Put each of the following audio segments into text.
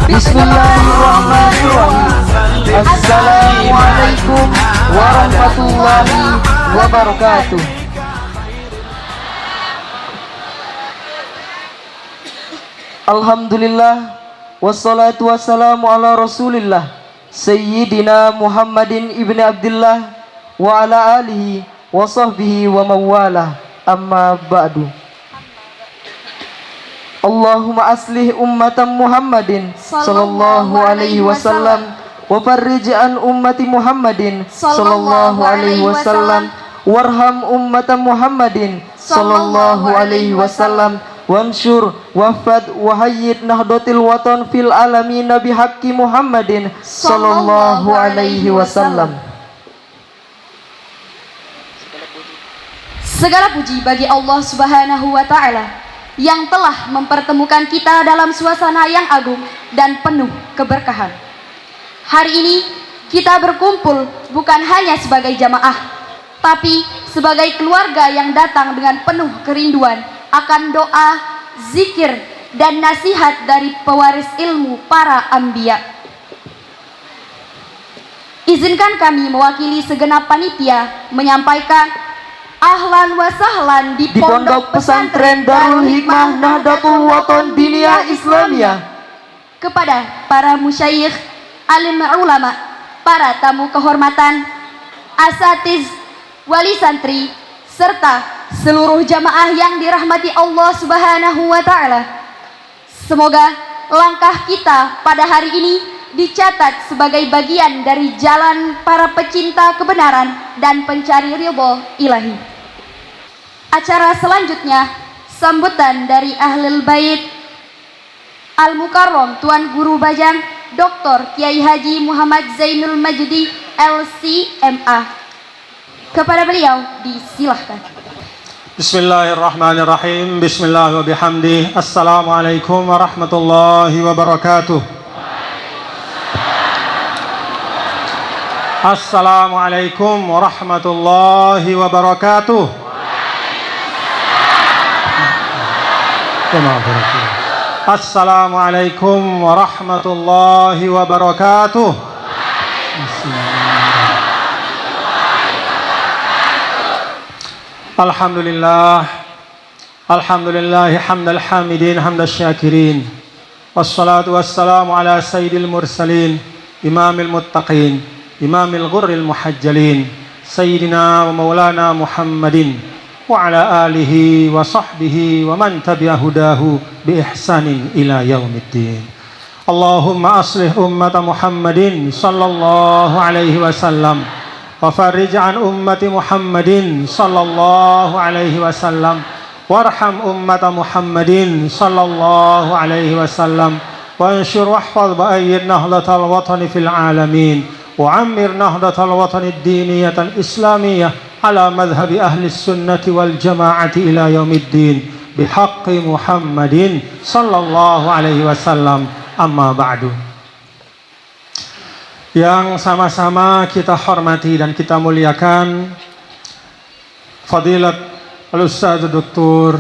Bismillahirrahmanirrahim. Assalamualaikum warahmatullahi wabarakatuh. Alhamdulillah, wassalatu wassalamu ala rasulillah Sayyidina Muhammadin ibni Abdillah wa ala alihi wa sahbihi wa mawalah, amma ba'du. Allahumma aslih ummatan Muhammadin sallallahu alaihi wasallam wa farrij an ummati Muhammadin sallallahu alaihi wasallam warham ummatan Muhammadin sallallahu alaihi wasallam wansur wafad wahayyid nahdlatil watan fil alamin nabi haqqi Muhammadin sallallahu alaihi wasallam. Segala puji bagi Allah Subhanahu wa taala yang telah mempertemukan kita dalam suasana yang agung dan penuh keberkahan. Hari ini kita berkumpul bukan hanya sebagai jamaah, tapi sebagai keluarga yang datang dengan penuh kerinduan akan doa, zikir, dan nasihat dari pewaris ilmu para anbiya. Izinkan kami mewakili segenap panitia menyampaikan ahlan wa sahlan di Pondok Pesantren Darul Hikmah Nahdlatul Watan Diniyah Islamiyah kepada para musyayikh, alim ulama, para tamu kehormatan, asatiz, wali santri, serta seluruh jamaah yang dirahmati Allah Subhanahu wa taala. Semoga langkah kita pada hari ini dicatat sebagai bagian dari jalan para pecinta kebenaran dan pencari ridho ilahi. Acara selanjutnya sambutan dari Ahlul Bait Al-Mukarram Tuan Guru Bajang Dr. Kiai Haji Muhammad Zainul Majdi LCMA. Kepada beliau disilahkan. Bismillahirrahmanirrahim. Bismillah wa bihamdih. Assalamualaikum warahmatullahi wabarakatuh. Assalamualaikum warahmatullahi wabarakatuh. Assalamualaikum warahmatullahi wabarakatuh. Alhamdulillah, alhamdulillah hamdal hamidin hamdal syakirin, wassalatu wassalamu ala sayyidil mursalin, imamil muttaqin, imamil ghurril muhajjalin, sayyidina wa maulana Muhammadin wa ala alihi wa sahbihi wa man tabi'a hudahu bi ihsanin ila yaumiddin. Allahumma aslih ummata Muhammadin sallallahu alaihi wasallam wa farrij an ummati Muhammadin sallallahu alaihi wasallam warham ummata Muhammadin sallallahu alaihi wasallam wa anshur wahfaz ba'ayyid nahdlatal watani fil alamin wa ammir nahdlatal watani ad-diniyatan islamiyah ala madhhabi ahli sunnati wal jama'ati ila yaumiddin bihaqqi Muhammadin sallallahu alaihi wasallam, amma ba'du. Yang sama-sama kita hormati dan kita muliakan Fadilat Al-Ustaz Dr.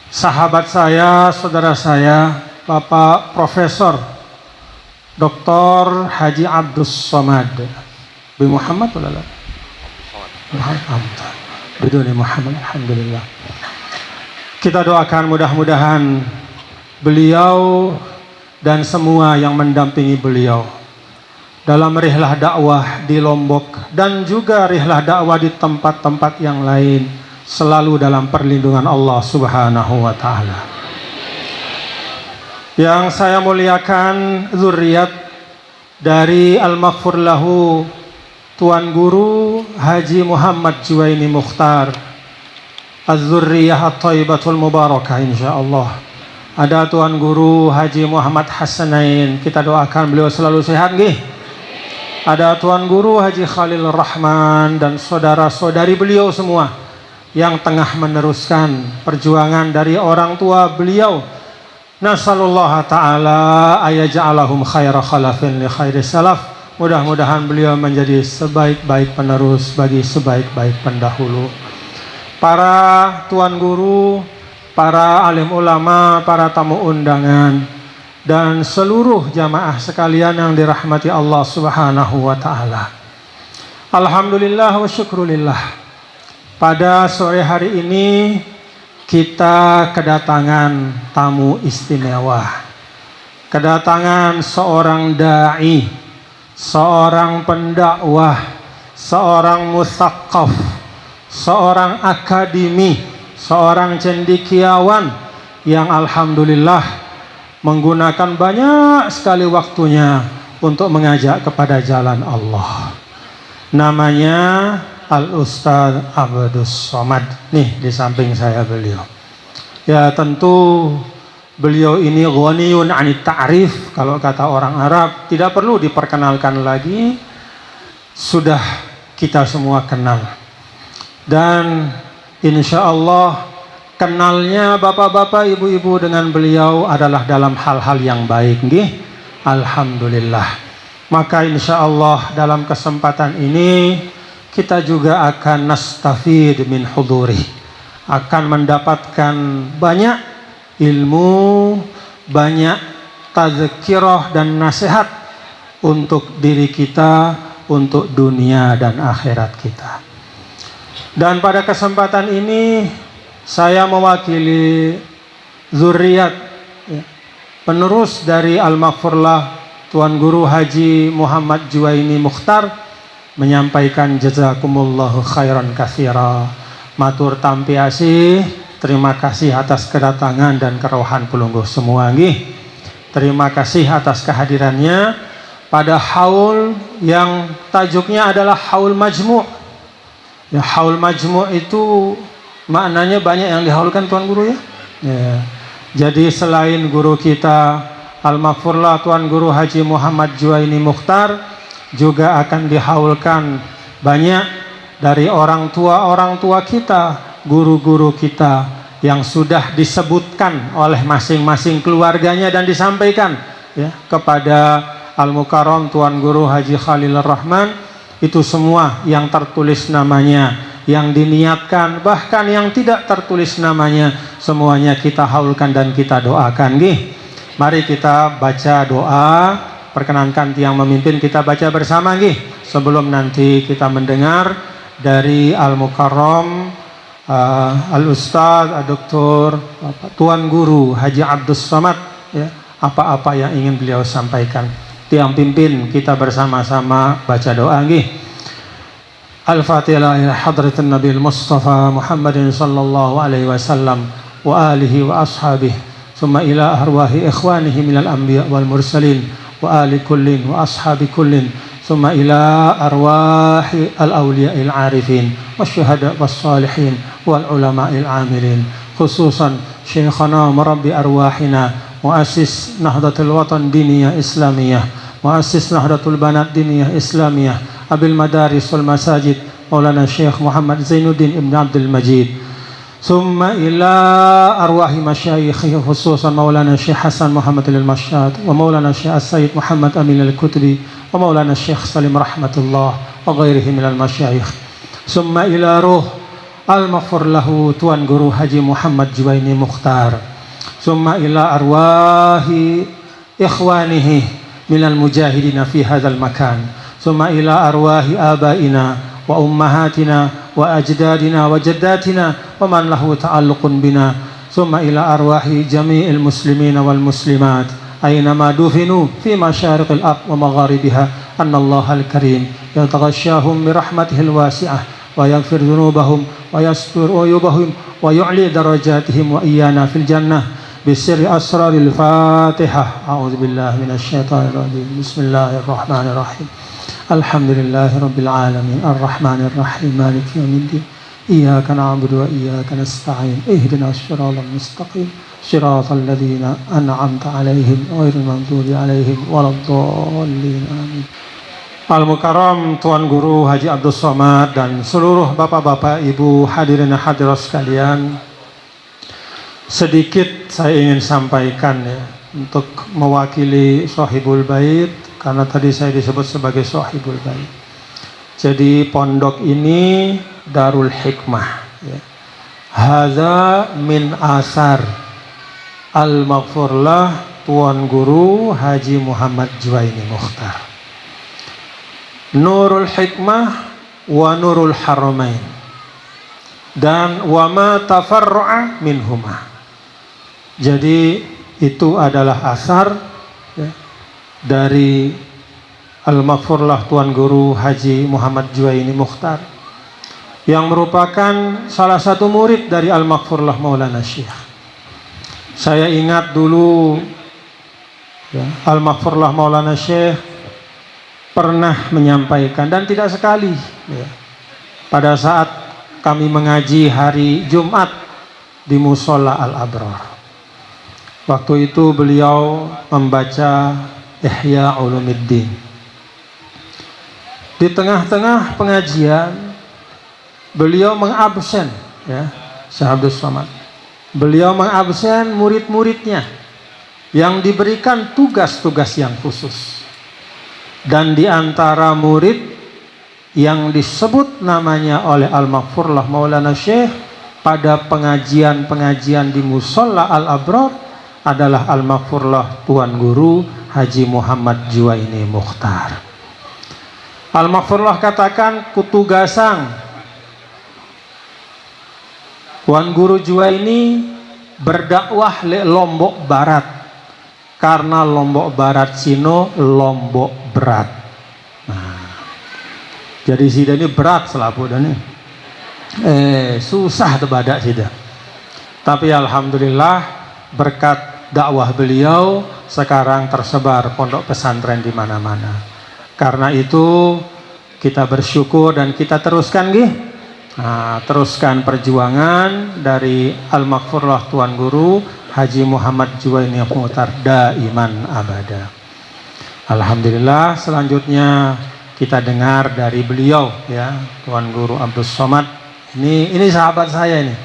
sahabat saya, saudara saya, Bapak Profesor Dr. Haji Abdus Somad bin Muhammad Muhammad, alhamdulillah. Kita doakan mudah-mudahan beliau dan semua yang mendampingi beliau dalam rihlah dakwah di Lombok dan juga rihlah dakwah di tempat-tempat yang lain selalu dalam perlindungan Allah Subhanahu wa taala. Yang saya muliakan zuriat dari Al-Maghfur Lahu Tuan Guru Haji Muhammad Juwaini Mukhtar, Az-Zurriyah At-Thayyibatul Mubarakah insyaallah. Ada Tuan Guru Haji Muhammad Hasanain, kita doakan beliau selalu sehat nggih. Ada Tuan Guru Haji Khalil Rahman dan saudara-saudari beliau semua yang tengah meneruskan perjuangan dari orang tua beliau. Nasallallahu ta'ala ayaj'alahum khaira khalafin li khairi salaf. Mudah-mudahan beliau menjadi sebaik-baik penerus bagi sebaik-baik pendahulu. Para tuan guru, para alim ulama, para tamu undangan, dan seluruh jamaah sekalian yang dirahmati Allah Subhanahu wa taala. Alhamdulillah wa syukrulillah. Pada sore hari ini kita kedatangan tamu istimewa. Kedatangan seorang dai, seorang pendakwah, seorang musaqqaf, seorang akademi, seorang cendekiawan yang alhamdulillah menggunakan banyak sekali waktunya untuk mengajak kepada jalan Allah. Namanya Al-Ustadz Abdus Somad. Nih di samping saya beliau. Ya tentu beliau ini ghaniyun 'anit ta'rif, kalau kata orang Arab, tidak perlu diperkenalkan lagi, sudah kita semua kenal. Dan insya Allah kenalnya bapak-bapak, ibu-ibu dengan beliau adalah dalam hal-hal yang baik, nggih. Alhamdulillah. Maka insya Allah dalam kesempatan ini kita juga akan nastafid min huduri, akan mendapatkan banyak ilmu, banyak tazkirah dan nasihat untuk diri kita, untuk dunia dan akhirat kita. Dan pada kesempatan ini saya mewakili zuriat penerus dari Al-Maghfurlah Tuan Guru Haji Muhammad Juwaini Mukhtar menyampaikan jazakumullahu khairan katsira. Matur tampi asih, terima kasih atas kedatangan dan kerohan pelungguh semua nggih. Terima kasih atas kehadirannya pada haul yang tajuknya adalah haul majmu'. Ya, haul majmu' itu maknanya banyak yang dihaulkan Tuan Guru ya. Ya. Jadi selain guru kita Al-Maghfurlah Tuan Guru Haji Muhammad Juwaini Mukhtar, juga akan dihaulkan banyak dari orang tua kita, guru-guru kita yang sudah disebutkan oleh masing-masing keluarganya dan disampaikan ya kepada Al-Mukarram Tuan Guru Haji Khalilur Rahman. Itu semua yang tertulis namanya, yang diniatkan, bahkan yang tidak tertulis namanya, semuanya kita haulkan dan kita doakan nggih. Mari kita baca doa. Perkenankan tiang memimpin kita baca bersama nggih, sebelum nanti kita mendengar dari Al-Mukarram Al-Ustadz Dr. Tuan Guru Haji Abdus Somad ya, apa-apa yang ingin beliau sampaikan. Tiang pimpin kita bersama-sama baca doa nggih. Al-Fatihah ila hadratin Nabi Mustafa Muhammadin sallallahu alaihi wasallam wa alihi wa ashabihi, summa ila arwahi ikhwanihi minal anbiya wal mursalin wa ali kullin wa ashabi kullin, summa ila arwahi al-awliya'il arifin wasyuhada wassalihin wal ulama'il amilin, khususan syekhana marabbi arwahina muassis Nahdlatul Watan Diniyah Islamiyah, muassis Nahdlatul Banat Diniyah Islamiyah, abil madaris wal masajid Maulana Syekh Muhammad Zainuddin Ibn Abdul Majid, summa ila arwahi masyayikhi khususan Maulana Syekh Hasan Muhammad al-Mashhad wa Maulana Syekh As-Sayyid Muhammad Amin al-Kutubi wa Maulana Syekh Salim rahmatullah wa ghairihi minal masyayikh, summa ila ruh al-maghfur lahu Tuan Guru Haji Muhammad Juwaini Mukhtar, summa ila arwahi ikhwanihi minal mujahidina fi hadzal makan, summa ila arwahi abaina wa ummahatina wa ajdadina wa jaddatina wa man lahu ta'alluqun bina, summa ila arwahi jami'il muslimina wal muslimat aynama dufinu fi masyariqil ard wa magharibiha, annallaha al-karim yataghashshahum bi rahmatihil wasi'ah wa yaghfir dhunubahum wa yastur uyubahum wa yu'li darajatihim wa iyana fil jannah bisirri asraril Fatihah. A'udzu billahi minasy syaithanir rajim. Bismillahirrahmanirrahim. Alhamdulillahi rabbil alamin arrahmanir rahim maliki yaumiddin iyyaka na'budu wa iyyaka nasta'in ihdinas siratal mustaqim siratal ladzina an'amta 'alaihim ghairil maghdubi 'alaihim waladdallin amin. Al-Mukarram Tuan Guru Haji Abdus Somad dan seluruh bapak-bapak, ibu, hadirin hadirat sekalian, sedikit saya ingin sampaikan ya untuk mewakili Shahibul Bait, karena tadi saya disebut sebagai Shahibul Bait. Jadi pondok ini Darul Hikmah ya. Hadza min asar Al-Maghfurlah Tuan Guru Haji Muhammad Juwaini Mukhtar. Nurul Hikmah wa Nurul Haramain, dan wa ma tafarra'a minhuma. Jadi itu adalah asar ya, dari Al-Maghfurlah Tuan Guru Haji Muhammad Juwaini Mukhtar, yang merupakan salah satu murid dari Al-Maghfurlah Maulana Syekh. Saya ingat dulu ya, Al-Maghfurlah Maulana Syekh pernah menyampaikan, dan tidak sekali ya, pada saat kami mengaji hari Jumat di Musola Al-Abrar. Waktu itu beliau membaca Ihya Ulumuddin. Di tengah-tengah pengajian beliau mengabsen ya, Syekh Abdul Somad. Beliau mengabsen murid-muridnya yang diberikan tugas-tugas yang khusus. Dan di antara murid yang disebut namanya oleh Al-Maghfurlah Maulana Syekh pada pengajian-pengajian di Musola Al-Abrar adalah Al-Maghfurlah Tuan Guru Haji Muhammad Juwaini Mukhtar. Al-Maghfurlah katakan, kutugasang Tuan Guru Juwaini berdakwah le Lombok Barat, karena Lombok Barat sino Lombok berat. Nah, jadi sida ini berat selapu dan susah terbadak sida. Tapi alhamdulillah berkat dakwah beliau sekarang tersebar pondok pesantren di mana-mana. Karena itu kita bersyukur dan kita teruskan teruskan perjuangan dari Al-Maghfurlah Tuan Guru Haji Muhammad Juwaini Mukhtar daiman abada. Alhamdulillah, selanjutnya kita dengar dari beliau ya, Tuan Guru Abdul Somad. Ini sahabat saya ini.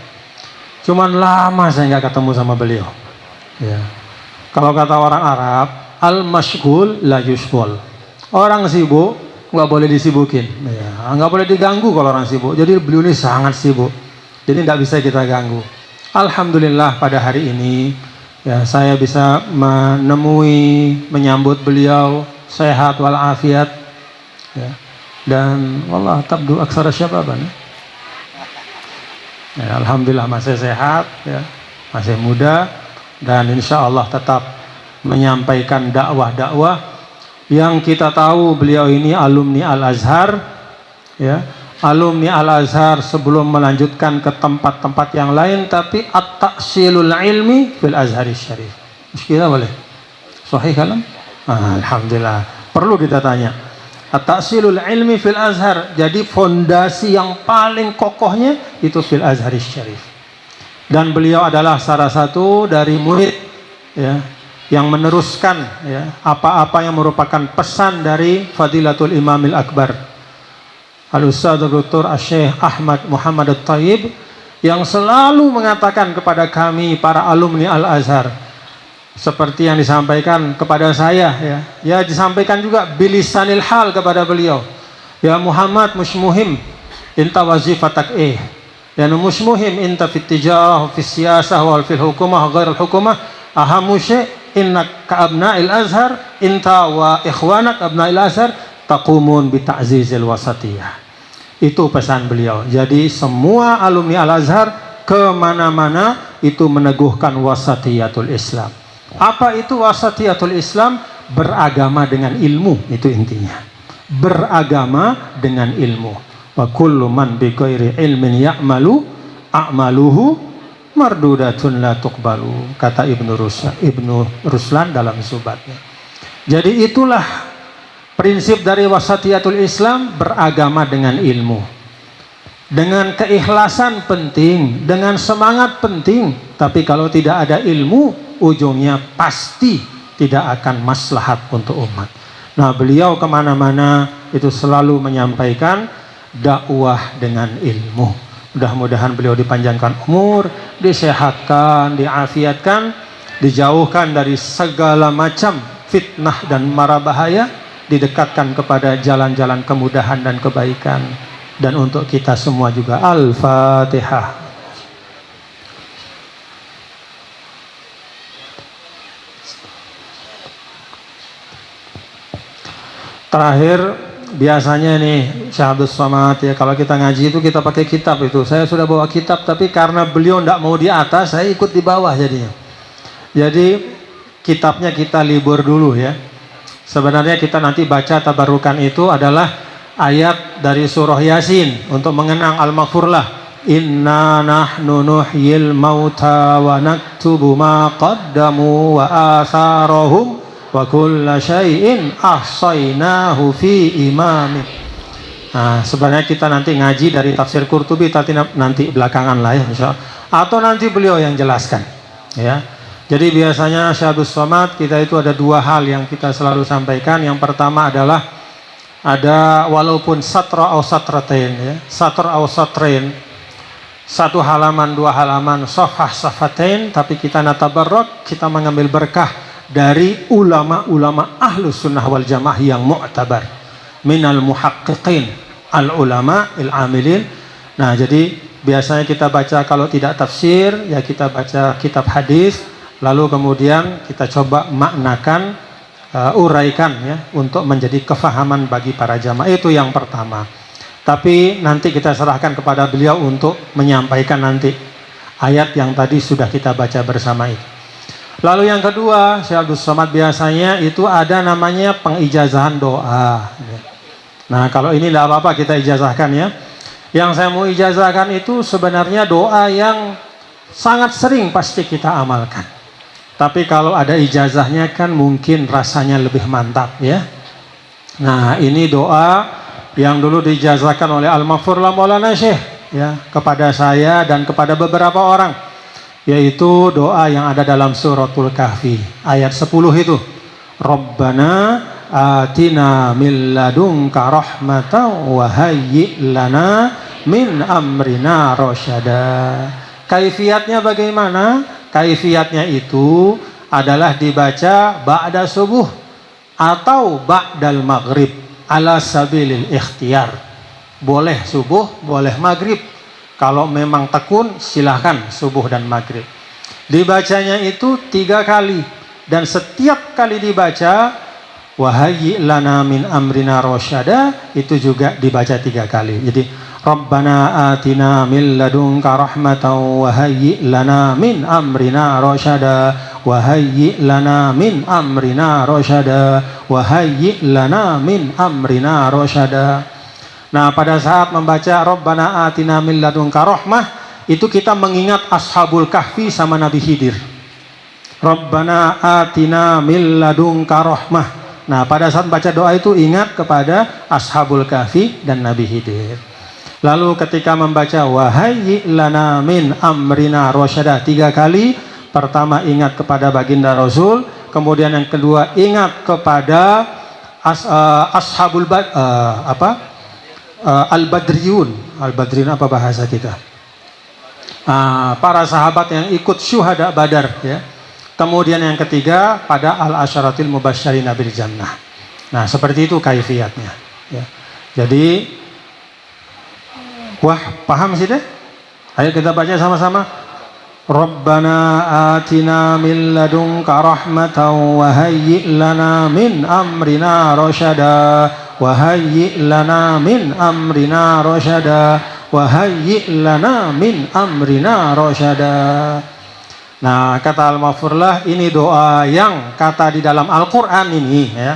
Cuman lama saya nggak ketemu sama beliau. Ya. Kalau kata orang Arab, al-mashghul la yushghal. Orang sibuk nggak boleh disibukin. Ya. Nggak boleh diganggu kalau orang sibuk. Jadi beliau ini sangat sibuk. Jadi nggak bisa kita ganggu. Alhamdulillah pada hari ini ya, saya bisa menyambut beliau sehat walafiat. Ya. Dan wallah tabdu aksara syababan. Ya, alhamdulillah masih sehat ya, masih muda, dan insya Allah tetap menyampaikan dakwah-dakwah yang kita tahu beliau ini alumni Al-Azhar ya, alumni Al-Azhar sebelum melanjutkan ke tempat-tempat yang lain, tapi at-ta'silul ilmi fil Azhari Syarif. Muskilah boleh? Sahih kalam? Alhamdulillah. Perlu kita tanya. At-ta'silul ilmi fil Azhar. Jadi fondasi yang paling kokohnya itu fil Azhari Syarif. Dan beliau adalah salah satu dari murid ya, yang meneruskan ya, apa-apa yang merupakan pesan dari Fadilatul Imamil Akbar Al-Ustadz Dr. Syekh Ahmad Muhammad At-Tayyib, yang selalu mengatakan kepada kami para alumni Al-Azhar, seperti yang disampaikan kepada saya ya disampaikan juga bilisanil hal kepada beliau. Ya Muhammad, mush muhim inta wazifatak ya mush muhim inta fit tijarah fis siyasah wal fil hukumah ghairul hukumah ahamu syai' innak ka abna'il azhar inta wa ikhwanak abna'il azhar taqumun bi ta'zizil wasatiyah. Itu pesan beliau. Jadi semua alumni Al-Azhar kemana-mana itu meneguhkan wasatiyatul Islam. Apa itu wasatiyatul Islam? Beragama dengan ilmu, itu intinya. Beragama dengan ilmu. Wa kullu man bi ghairi ilmin ya'malu a'maluhu mardudatun la tuqbalu, kata Ibnu Ruslan dalam subatnya. Jadi itulah prinsip dari wasatiyatul Islam, beragama dengan ilmu. Dengan keikhlasan penting, dengan semangat penting, tapi kalau tidak ada ilmu, ujungnya pasti tidak akan maslahat untuk umat. Nah, beliau kemana-mana itu selalu menyampaikan dakwah dengan ilmu. Mudah-mudahan beliau dipanjangkan umur, disehatkan, diafiatkan, dijauhkan dari segala macam fitnah dan mara bahaya, didekatkan kepada jalan-jalan kemudahan dan kebaikan. Dan untuk kita semua juga Al-Fatihah. Terakhir biasanya nih Syekh Abdul Somad ya, kalau kita ngaji itu kita pakai kitab itu. Saya sudah bawa kitab tapi karena beliau tidak mau di atas, saya ikut di bawah jadinya. Jadi kitabnya kita libur dulu ya. Sebenarnya kita nanti baca tabarukan itu adalah ayat dari surah Yasin untuk mengenang al-maghfurlah. Inna nahnu nuhyil mauta wa naktubu ma qaddamu wa atharahum wa kulla syai'in ahsaynahu fi imamin. Nah, sebenarnya kita nanti ngaji dari tafsir Qurtubi nanti belakangan lah ya insyaallah. Atau nanti beliau yang jelaskan ya. Jadi biasanya Syekh Abdul Somad kita itu ada dua hal yang kita selalu sampaikan. Yang pertama adalah ada walaupun satra au satratain ya. Satra au satrain, satu halaman, dua halaman, safhah safatain, tapi kita natabarrak, kita mengambil berkah dari ulama-ulama ahlus sunnah wal jamaah yang mu'tabar minal muhaqqiqin al ulama il amilin. Nah jadi biasanya kita baca kalau tidak tafsir ya kita baca kitab hadis, lalu kemudian kita coba maknakan, uraikan ya untuk menjadi kefahaman bagi para jamaah. Itu yang pertama. Tapi nanti kita serahkan kepada beliau untuk menyampaikan nanti ayat yang tadi sudah kita baca bersama itu. Lalu yang kedua, Syekh Abdul Somad biasanya itu ada namanya pengijazahan doa. Nah kalau ini tidak apa-apa kita ijazahkan ya. Yang saya mau ijazahkan itu sebenarnya doa yang sangat sering pasti kita amalkan. Tapi kalau ada ijazahnya kan mungkin rasanya lebih mantap ya. Nah ini doa yang dulu diijazahkan oleh Al-Maghfurlah Maulana Syekh ya kepada saya dan kepada beberapa orang, yaitu doa yang ada dalam suratul Kahfi ayat 10 itu. Rabbana atina min ladunka rahmatan wa hayyi' lana min amrina rasyada. Kaifiatnya bagaimana? Kaifiatnya itu adalah dibaca ba'da subuh atau ba'dal maghrib ala sabilil ikhtiyar. Boleh subuh, boleh maghrib. Kalau memang tekun silahkan subuh dan maghrib. Dibacanya itu 3 kali. Dan setiap kali dibaca wahayyi lana min amrina rasyada itu juga dibaca 3 kali. Jadi Rabbana atina min ladunka rahmatan wahayyi lana min amrina rasyada wahayyi lana min amrina rasyada wahayyi lana min amrina rasyada. Nah pada saat membaca Rabbana atina min ladunka rahmah itu kita mengingat Ashabul Kahfi sama Nabi Khidir. Rabbana atina min ladunka rahmah. Nah pada saat baca doa itu ingat kepada Ashabul Kahfi dan Nabi Khidir. Lalu ketika membaca wahayyi lana min amrina rasyada 3 kali, pertama ingat kepada baginda Rasul, kemudian yang kedua ingat kepada Ashabul Al-Badriyun. Al-Badriyun apa bahasa kita? Para sahabat yang ikut syuhada Badar ya. Kemudian yang ketiga pada al-asyaratil mubasysyirina bil jannah. Nah, seperti itu kaifiatnya ya. Jadi wah, paham sih deh? Ayo kita baca sama-sama. Rabbana atina min ladunka rahmatan wa hayyi' lana min amrina rasyada wa hayyi' lana min amrina rasyada wa hayyi' lana min amrina rasyada. Nah, kata Al-Maghfurlah ini doa yang kata di dalam Al-Qur'an ini ya.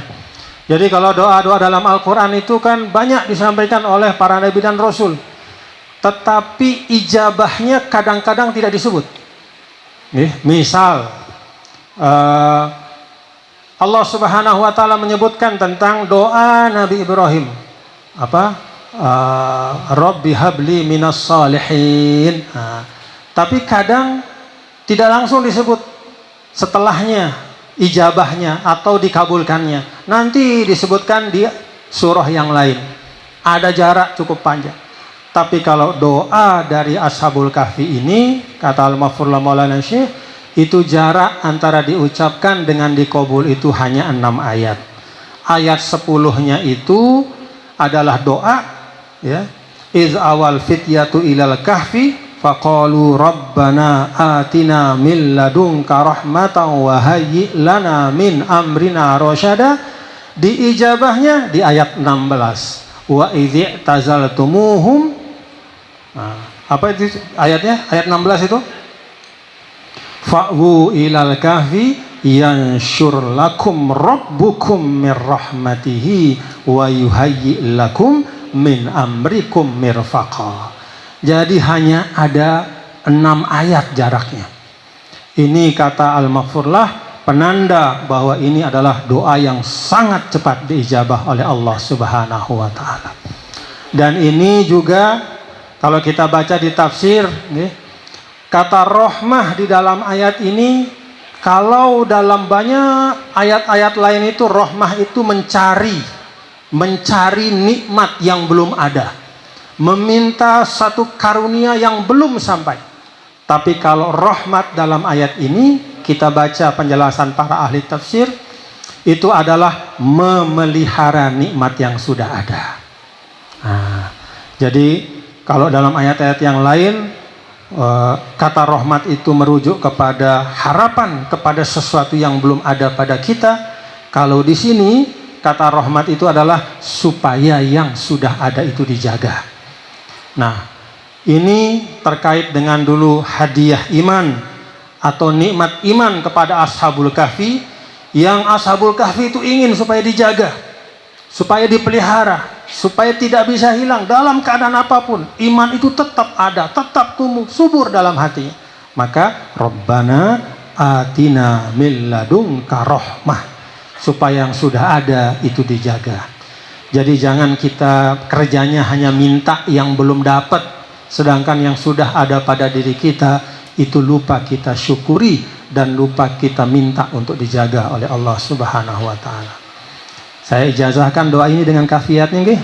Jadi kalau doa-doa dalam Al-Qur'an itu kan banyak disampaikan oleh para nabi dan rasul. Tetapi ijabahnya kadang-kadang tidak disebut. Misal Allah Subhanahu wa taala menyebutkan tentang doa Nabi Ibrahim. Rabbi habli minas salihin. Tapi kadang tidak langsung disebut setelahnya ijabahnya atau dikabulkannya. Nanti disebutkan di surah yang lain. Ada jarak cukup panjang. Tapi kalau doa dari Ashabul Kahfi ini, kata Al-Maghfurlah Maulana Syekh, itu jarak antara diucapkan dengan dikabul itu hanya 6 ayat. Ayat 10-nya itu adalah doa ya. Iz awal fityatu ilal kahfi faqalu rabbana atina min ladunka rahmatan wa hayyi' lana min amrina rasyada. Diijabahnya di ayat 16. Wa idzi tazaltumuhum. Nah, apa itu ayatnya? Ayat 16 itu. Fa'wu ilal kahfi yanshur lakum rabbukum mir rahmatihi wa yuhayyi lakum min amrikum mirfaqa. Jadi hanya ada 6 ayat jaraknya. Ini kata Al-Maghfurlah penanda bahwa ini adalah doa yang sangat cepat diijabah oleh Allah Subhanahu wa taala. Dan ini juga kalau kita baca di tafsir, kata rahmah di dalam ayat ini, kalau dalam banyak ayat-ayat lain itu rahmah itu mencari nikmat yang belum ada, meminta satu karunia yang belum sampai. Tapi kalau rahmat dalam ayat ini, kita baca penjelasan para ahli tafsir, itu adalah memelihara nikmat yang sudah ada. Nah, jadi kalau dalam ayat-ayat yang lain, kata rahmat itu merujuk kepada harapan, kepada sesuatu yang belum ada pada kita. Kalau di sini kata rahmat itu adalah supaya yang sudah ada itu dijaga. Nah, ini terkait dengan dulu hadiah iman atau nikmat iman kepada Ashabul Kahfi, yang Ashabul Kahfi itu ingin supaya dijaga, supaya dipelihara, supaya tidak bisa hilang dalam keadaan apapun. Iman itu tetap ada, tetap tumbuh subur dalam hatinya. Maka Rabbana atina min ladunka rahmah, supaya yang sudah ada itu dijaga. Jadi jangan kita kerjanya hanya minta yang belum dapat, sedangkan yang sudah ada pada diri kita itu lupa kita syukuri dan lupa kita minta untuk dijaga oleh Allah Subhanahu wa taala. Saya ijazahkan doa ini dengan kafiatnya nggih.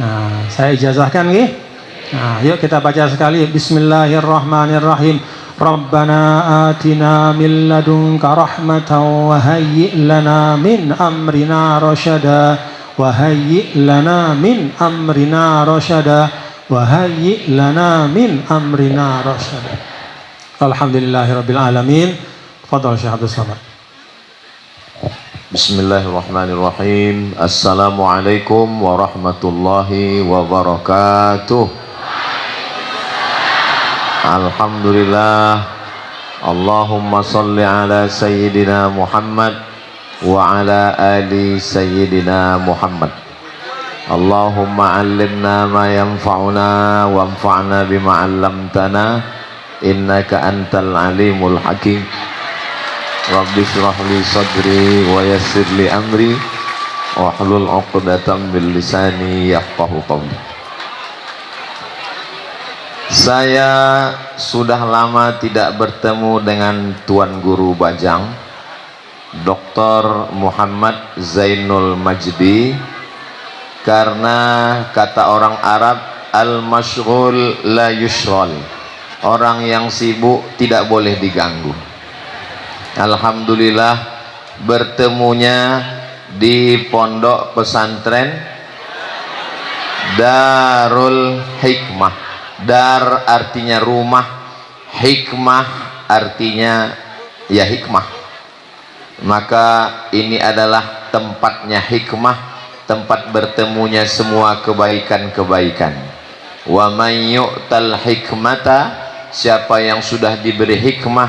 Nah, saya ijazahkan nggih. Nah, yuk kita baca sekali. Bismillahirrahmanirrahim. Rabbana atina min ladunka rahmatan wa hayyi' lana min amrina rasyada. Wa hayyi' lana min amrina rasyada. Wa hayyi' lana min amrina rasyada. Alhamdulillahirabbil alamin. Fadhal Syekh Abdul Samad. Bismillahirrahmanirrahim. Assalamualaikum warahmatullahi wabarakatuh. Alhamdulillah. Allahumma salli ala Sayyidina Muhammad wa ala ali Sayyidina Muhammad. Allahumma allimna ma yanfa'una wa anfa'na bima 'allamtana, innaka antal alimul hakim. Rabbi shrah li sadri wa yassir li amri wahlul 'uqdatam min lisani yafqahu qawli. Saya sudah lama tidak bertemu dengan Tuan Guru Bajang, Dr. Muhammad Zainul Majdi, karena kata orang Arab, al-mashghul la yushghal, orang yang sibuk tidak boleh diganggu. Alhamdulillah bertemunya di pondok pesantren Darul Hikmah. Dar artinya rumah, hikmah artinya ya hikmah. Maka ini adalah tempatnya hikmah, tempat bertemunya semua kebaikan-kebaikan. Wa may yu'tal hikmata, siapa yang sudah diberi hikmah,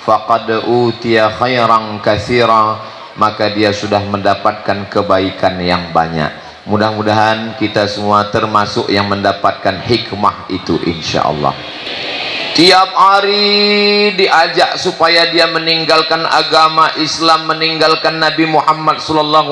faqad utiya khairan katsira, maka dia sudah mendapatkan kebaikan yang banyak. Mudah-mudahan kita semua termasuk yang mendapatkan hikmah itu insyaallah. Tiap hari diajak supaya dia meninggalkan agama Islam, meninggalkan Nabi Muhammad SAW,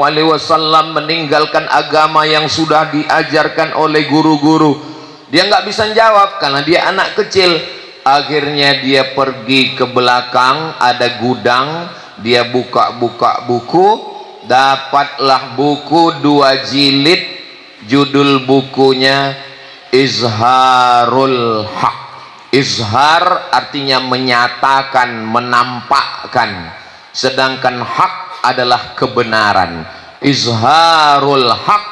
meninggalkan agama yang sudah diajarkan oleh guru-guru. Dia nggak bisa jawab karena dia anak kecil. Akhirnya dia pergi ke belakang, ada gudang, dia buka-buka buku, dapatlah buku 2 jilid, judul bukunya Izharul Haq. Izhar artinya menyatakan, menampakkan, sedangkan hak adalah kebenaran. Izharul Haq,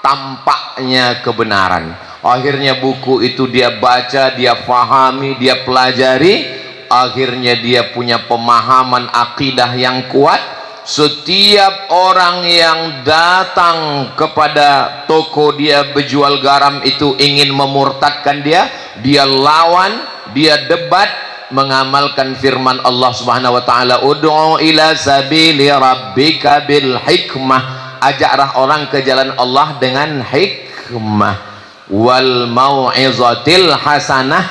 tampaknya kebenaran. Akhirnya buku itu dia baca, dia fahami, dia pelajari. Akhirnya dia punya pemahaman akidah yang kuat. setiap orang yang datang kepada toko dia berjual garam itu ingin memurtadkan dia, dia lawan, dia debat, mengamalkan firman Allah Subhanahu wa taala, ud'u ila sabili rabbika bil hikmah, ajaklah orang ke jalan Allah dengan hikmah, wal mau'izatil hasanah,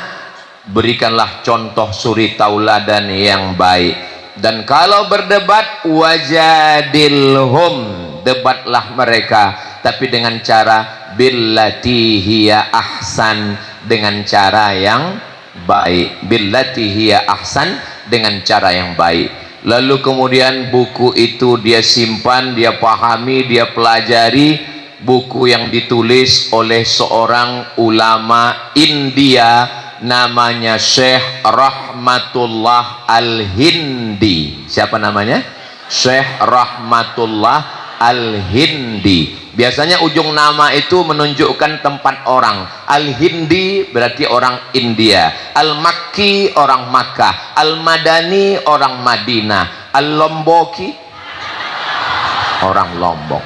berikanlah contoh suri tauladan yang baik. Dan kalau berdebat, wajadilhum, debatlah mereka, tapi dengan cara billati hiya ahsan, dengan cara yang baik. Billati hiya ahsan, dengan cara yang baik. Lalu kemudian buku itu dia simpan, dia pahami, dia pelajari. Buku yang ditulis oleh seorang ulama India, namanya Syekh Rahmatullah Al-Hindi. Siapa namanya? Syekh Rahmatullah Al-Hindi. Biasanya ujung nama itu menunjukkan tempat orang. Al-Hindi berarti orang India, Al-Makki orang Makkah, Al-Madani orang Madinah, Al-Lomboki orang Lombok.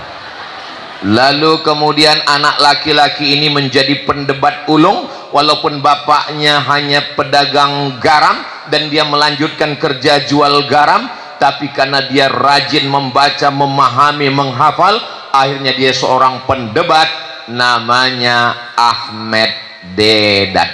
Lalu kemudian anak laki-laki ini menjadi pendebat ulung, walaupun bapaknya hanya pedagang garam dan dia melanjutkan kerja jual garam, tapi karena dia rajin membaca, memahami, menghafal, akhirnya dia seorang pendebat, namanya Ahmed Deedat,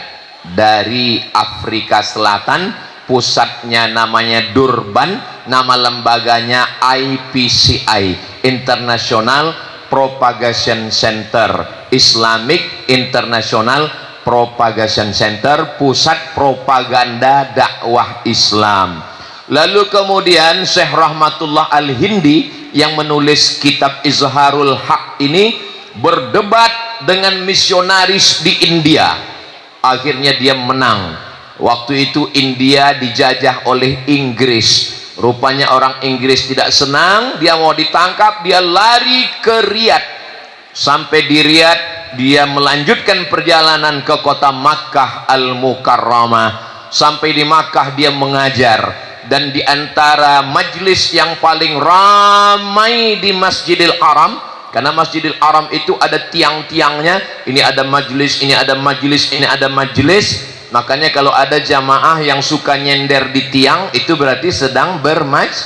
dari Afrika Selatan, pusatnya namanya Durban, nama lembaganya IPCI, International Propagation Center, Islamic International Propagation Center, pusat propaganda dakwah Islam. Lalu kemudian Syekh Rahmatullah Al-Hindi yang menulis kitab Izharul Haq ini berdebat dengan misionaris di India. Akhirnya dia menang. Waktu itu India dijajah oleh Inggris. Rupanya orang Inggris tidak senang, dia mau ditangkap, dia lari ke Riyadh. Sampai di Riyadh, dia melanjutkan perjalanan ke kota Makkah Al-Mukarramah. Sampai di Makkah dia mengajar, dan di antara majlis yang paling ramai di Masjidil Haram, karena Masjidil Haram itu ada tiang-tiangnya, ini ada majlis, ini ada majlis, ini ada majlis. Makanya kalau ada jamaah yang suka nyender di tiang, itu berarti sedang bermajlis.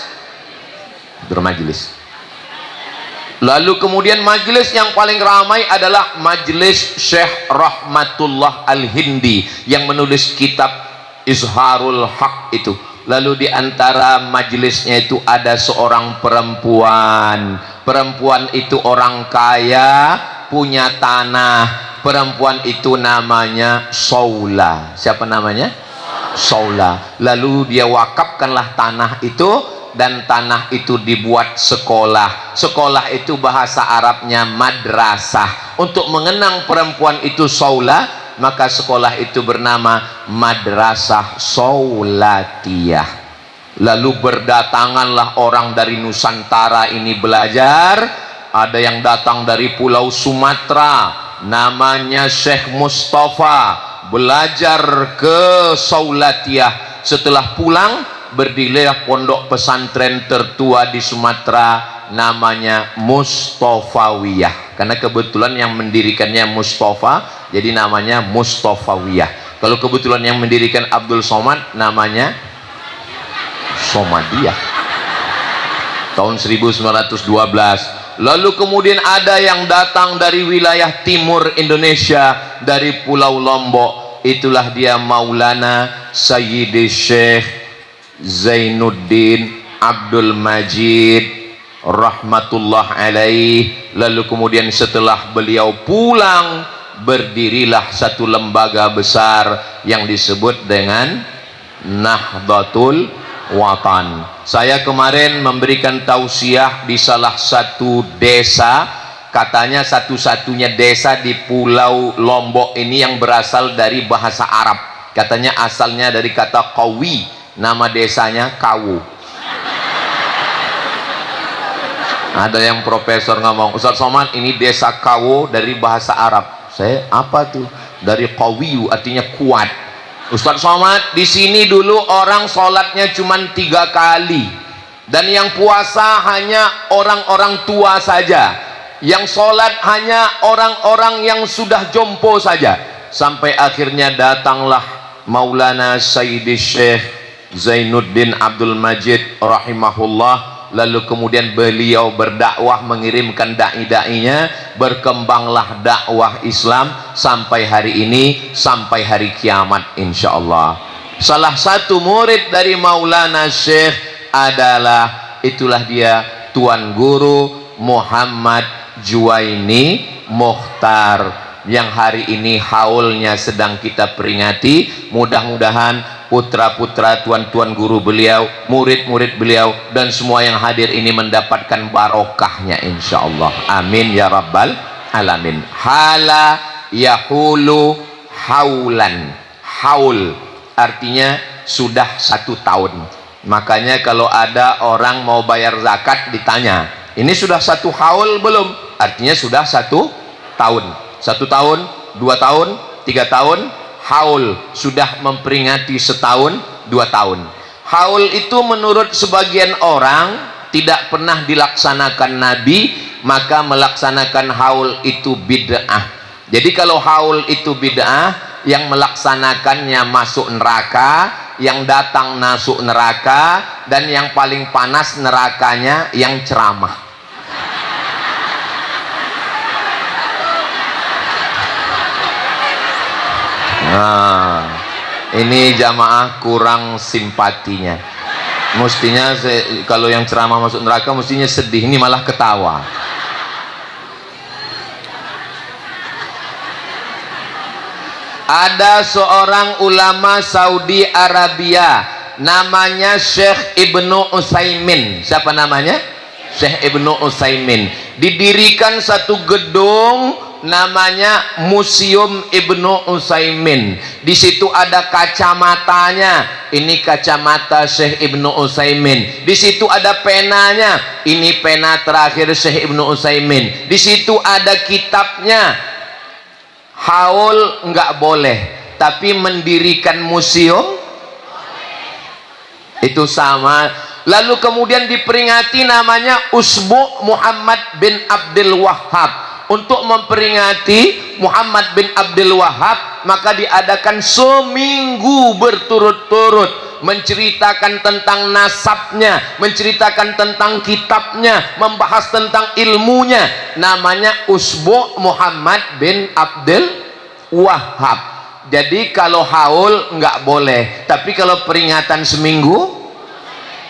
Lalu kemudian majlis yang paling ramai adalah majlis Syekh Rahmatullah Al-Hindi yang menulis kitab Izharul Haq itu. Lalu di antara majlisnya itu ada seorang perempuan. Perempuan itu orang kaya, punya tanah. Perempuan itu namanya Saula. Siapa namanya? Saula. Lalu dia wakafkanlah tanah itu, dan tanah itu dibuat sekolah. Sekolah itu bahasa Arabnya madrasah. Untuk mengenang perempuan itu Saula, maka sekolah itu bernama Madrasah Saulatiyah. Lalu berdatanganlah orang dari Nusantara ini belajar. Ada yang datang dari Pulau Sumatera, namanya Syekh Mustafa, belajar ke Saulatiyah. Setelah pulang, berdirilah pondok pesantren tertua di Sumatera, namanya Mustafawiyah. Karena kebetulan yang mendirikannya Mustafa, jadi namanya Mustafawiyah. Kalau kebetulan yang mendirikan Abdul Somad, namanya Somadiyah. Tahun 1912. Lalu kemudian ada yang datang dari wilayah timur Indonesia, dari Pulau Lombok. Itulah dia Maulana Sayyidi Syekh Zainuddin Abdul Majid rahmatullah alaih. Lalu kemudian setelah beliau pulang, berdirilah satu lembaga besar yang disebut dengan Nahdlatul Watan. Saya kemarin memberikan tausiah di salah satu desa, katanya satu-satunya desa di Pulau Lombok ini yang berasal dari bahasa Arab. Katanya asalnya dari kata Qawi, nama desanya Kawu. Ada yang profesor ngomong, Ustaz Somad, ini desa Kawu dari bahasa Arab. Saya, apa tuh? Dari Qawiyu, artinya kuat. Ustaz Somad, di sini dulu orang sholatnya cuma 3 kali. Dan yang puasa hanya orang-orang tua saja, yang sholat hanya orang-orang yang sudah jompo saja. Sampai akhirnya datanglah Maulana Sayyidi Syekh Zainuddin Abdul Majid rahimahullah. Lalu kemudian beliau berdakwah, mengirimkan dai-dainya, berkembanglah dakwah Islam sampai hari ini, sampai hari kiamat insyaallah. Salah satu murid dari Maulana Syekh adalah, itulah dia, Tuan Guru Muhammad Juwaini Mukhtar, yang hari ini haulnya sedang kita peringati. Mudah-mudahan putra-putra tuan-tuan guru beliau, murid-murid beliau, dan semua yang hadir ini mendapatkan barokahnya insyaallah. Amin ya rabbal alamin. Hala yahulu haulan. Haul artinya sudah 1 tahun. Makanya kalau ada orang mau bayar zakat ditanya, ini sudah 1 haul belum? Artinya sudah 1 tahun. 1 tahun, 2 tahun, 3 tahun. Haul sudah memperingati 1 tahun, 2 tahun. Haul itu menurut sebagian orang tidak pernah dilaksanakan Nabi, maka melaksanakan haul itu bid'ah. Jadi kalau haul itu bid'ah, yang melaksanakannya masuk neraka, yang datang masuk neraka, dan yang paling panas nerakanya yang ceramah. Nah, ini jamaah kurang simpatinya. Mestinya kalau yang ceramah masuk neraka mestinya sedih, ini malah ketawa. Ada seorang ulama Saudi Arabia namanya Syekh Ibnu Utsaimin. Siapa namanya? Syekh Ibnu Utsaimin. Didirikan satu gedung namanya Museum Ibnu Utsaimin. Di situ ada kacamatanya. Ini kacamata Syekh Ibnu Utsaimin. Di situ ada penanya. Ini pena terakhir Syekh Ibnu Utsaimin. Di situ ada kitabnya. Haul enggak boleh, tapi mendirikan museum itu sama. Lalu kemudian diperingati namanya Usbu Muhammad bin Abdul Wahhab. Untuk memperingati Muhammad bin Abdul Wahhab, maka diadakan seminggu berturut-turut, menceritakan tentang nasabnya, menceritakan tentang kitabnya, membahas tentang ilmunya. Namanya Usbu Muhammad bin Abdul Wahhab. Jadi kalau haul nggak boleh, tapi kalau peringatan seminggu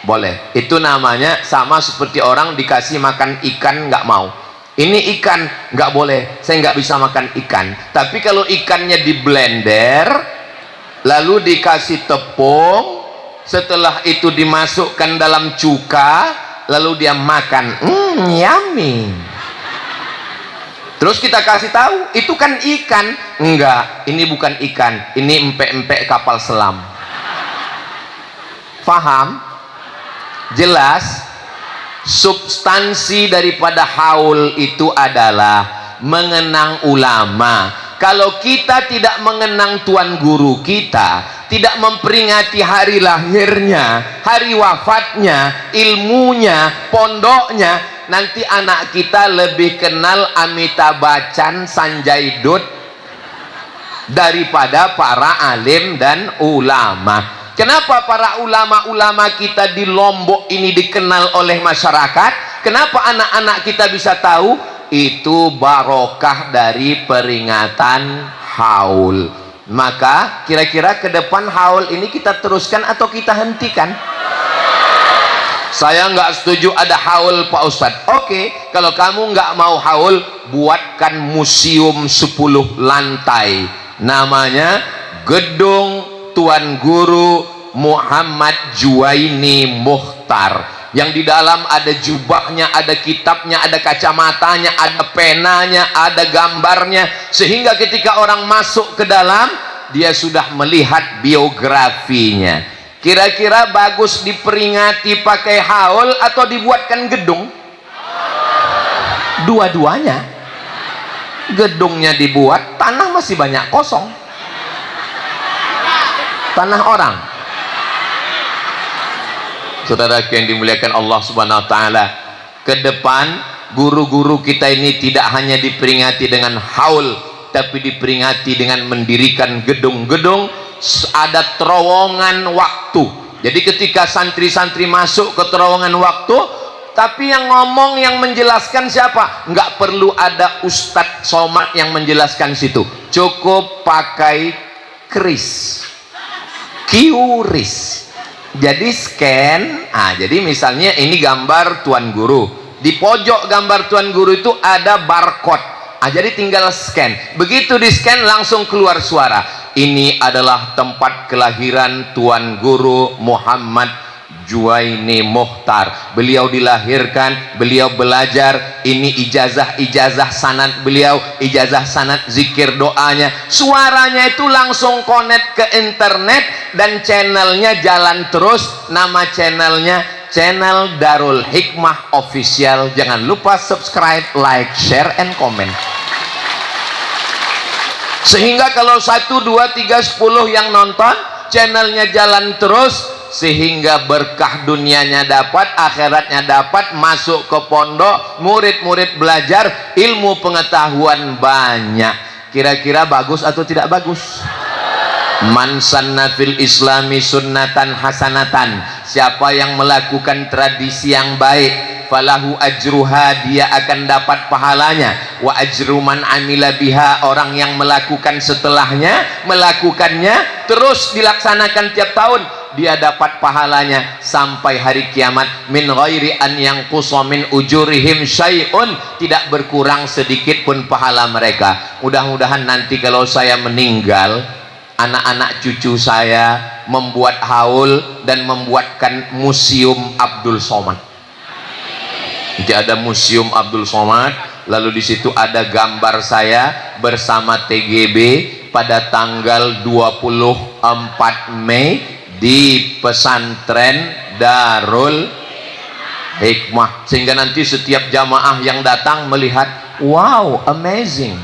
boleh. Itu namanya sama seperti orang dikasih makan ikan nggak mau. Ini ikan nggak boleh, saya nggak bisa makan ikan. Tapi kalau ikannya di blender, lalu dikasih tepung, setelah itu dimasukkan dalam cuka, lalu dia makan, yummy. Terus kita kasih tahu, itu kan ikan. Enggak, ini bukan ikan, ini empek-empek kapal selam. Faham? Jelas? Substansi daripada haul itu adalah mengenang ulama. Kalau kita tidak mengenang tuan guru kita, tidak memperingati hari lahirnya, hari wafatnya, ilmunya, pondoknya, nanti anak kita lebih kenal Amitabh Bachchan, Sanjay Dutt daripada para alim dan ulama. Kenapa para ulama-ulama kita di Lombok ini dikenal oleh masyarakat? Kenapa anak-anak kita bisa tahu? Itu barokah dari peringatan haul. Maka kira-kira ke depan haul ini kita teruskan atau kita hentikan? Saya nggak setuju ada haul Pak Ustadz. Oke, kalau kamu nggak mau haul, buatkan museum 10 lantai. Namanya Gedung Tuan Guru Muhammad Juwaini Mukhtar, yang di dalam ada jubahnya, ada kitabnya, ada kacamatanya, ada penanya, ada gambarnya, sehingga ketika orang masuk ke dalam, dia sudah melihat biografinya. Kira-kira bagus diperingati pakai haul atau dibuatkan gedung? Dua-duanya. Gedungnya dibuat, tanah masih banyak kosong, tanah orang. Saudara yang dimuliakan Allah Subhanahu wa taala, ke depan guru-guru kita ini tidak hanya diperingati dengan haul, tapi diperingati dengan mendirikan gedung-gedung, ada terowongan waktu. Jadi ketika santri-santri masuk ke terowongan waktu, tapi yang ngomong, yang menjelaskan siapa? Nggak perlu ada Ustadz Somad yang menjelaskan situ, cukup pakai QRIS. Jadi scan, jadi misalnya ini gambar Tuan Guru, di pojok gambar Tuan Guru itu ada barcode, jadi tinggal scan, begitu di scan langsung keluar suara, ini adalah tempat kelahiran Tuan Guru Muhammad Juwaini Mukhtar, beliau dilahirkan, beliau belajar, ini ijazah sanad beliau, ijazah sanad zikir doanya, suaranya itu langsung connect ke internet dan channelnya jalan terus, nama channelnya channel Darul Hikmah Official. Jangan lupa subscribe, like, share, and comment, sehingga kalau 1, 2, 3, 10 yang nonton, channelnya jalan terus, sehingga berkah dunianya dapat, akhiratnya dapat, masuk ke pondok, murid-murid belajar, ilmu pengetahuan banyak. Kira-kira bagus atau tidak bagus? Man sanna fil islami sunnatan hasanatan, siapa yang melakukan tradisi yang baik, falahu ajruha, dia akan dapat pahalanya, wa ajru man amila biha, orang yang melakukan setelahnya, melakukannya terus dilaksanakan tiap tahun, dia dapat pahalanya sampai hari kiamat, min ghairi an yanqusa min ujurihim syai'un, tidak berkurang sedikit pun pahala mereka. Mudah-mudahan nanti kalau saya meninggal, anak-anak cucu saya membuat haul dan membuatkan museum Abdul Somad. Jadi ada museum Abdul Somad, lalu di situ ada gambar saya bersama TGB pada tanggal 24 Mei di pesantren Darul Hikmah, sehingga nanti setiap jamaah yang datang melihat, wow, amazing.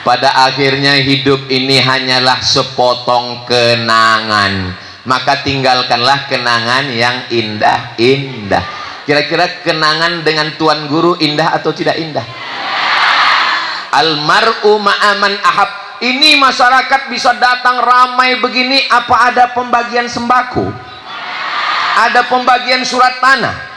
Pada akhirnya hidup ini hanyalah sepotong kenangan, maka tinggalkanlah kenangan yang indah-indah. Kira-kira kenangan dengan Tuan Guru indah atau tidak indah? Almar'u ma'aman ahab. Ini masyarakat bisa datang ramai begini, apa ada pembagian sembako? Ada pembagian surat tanah?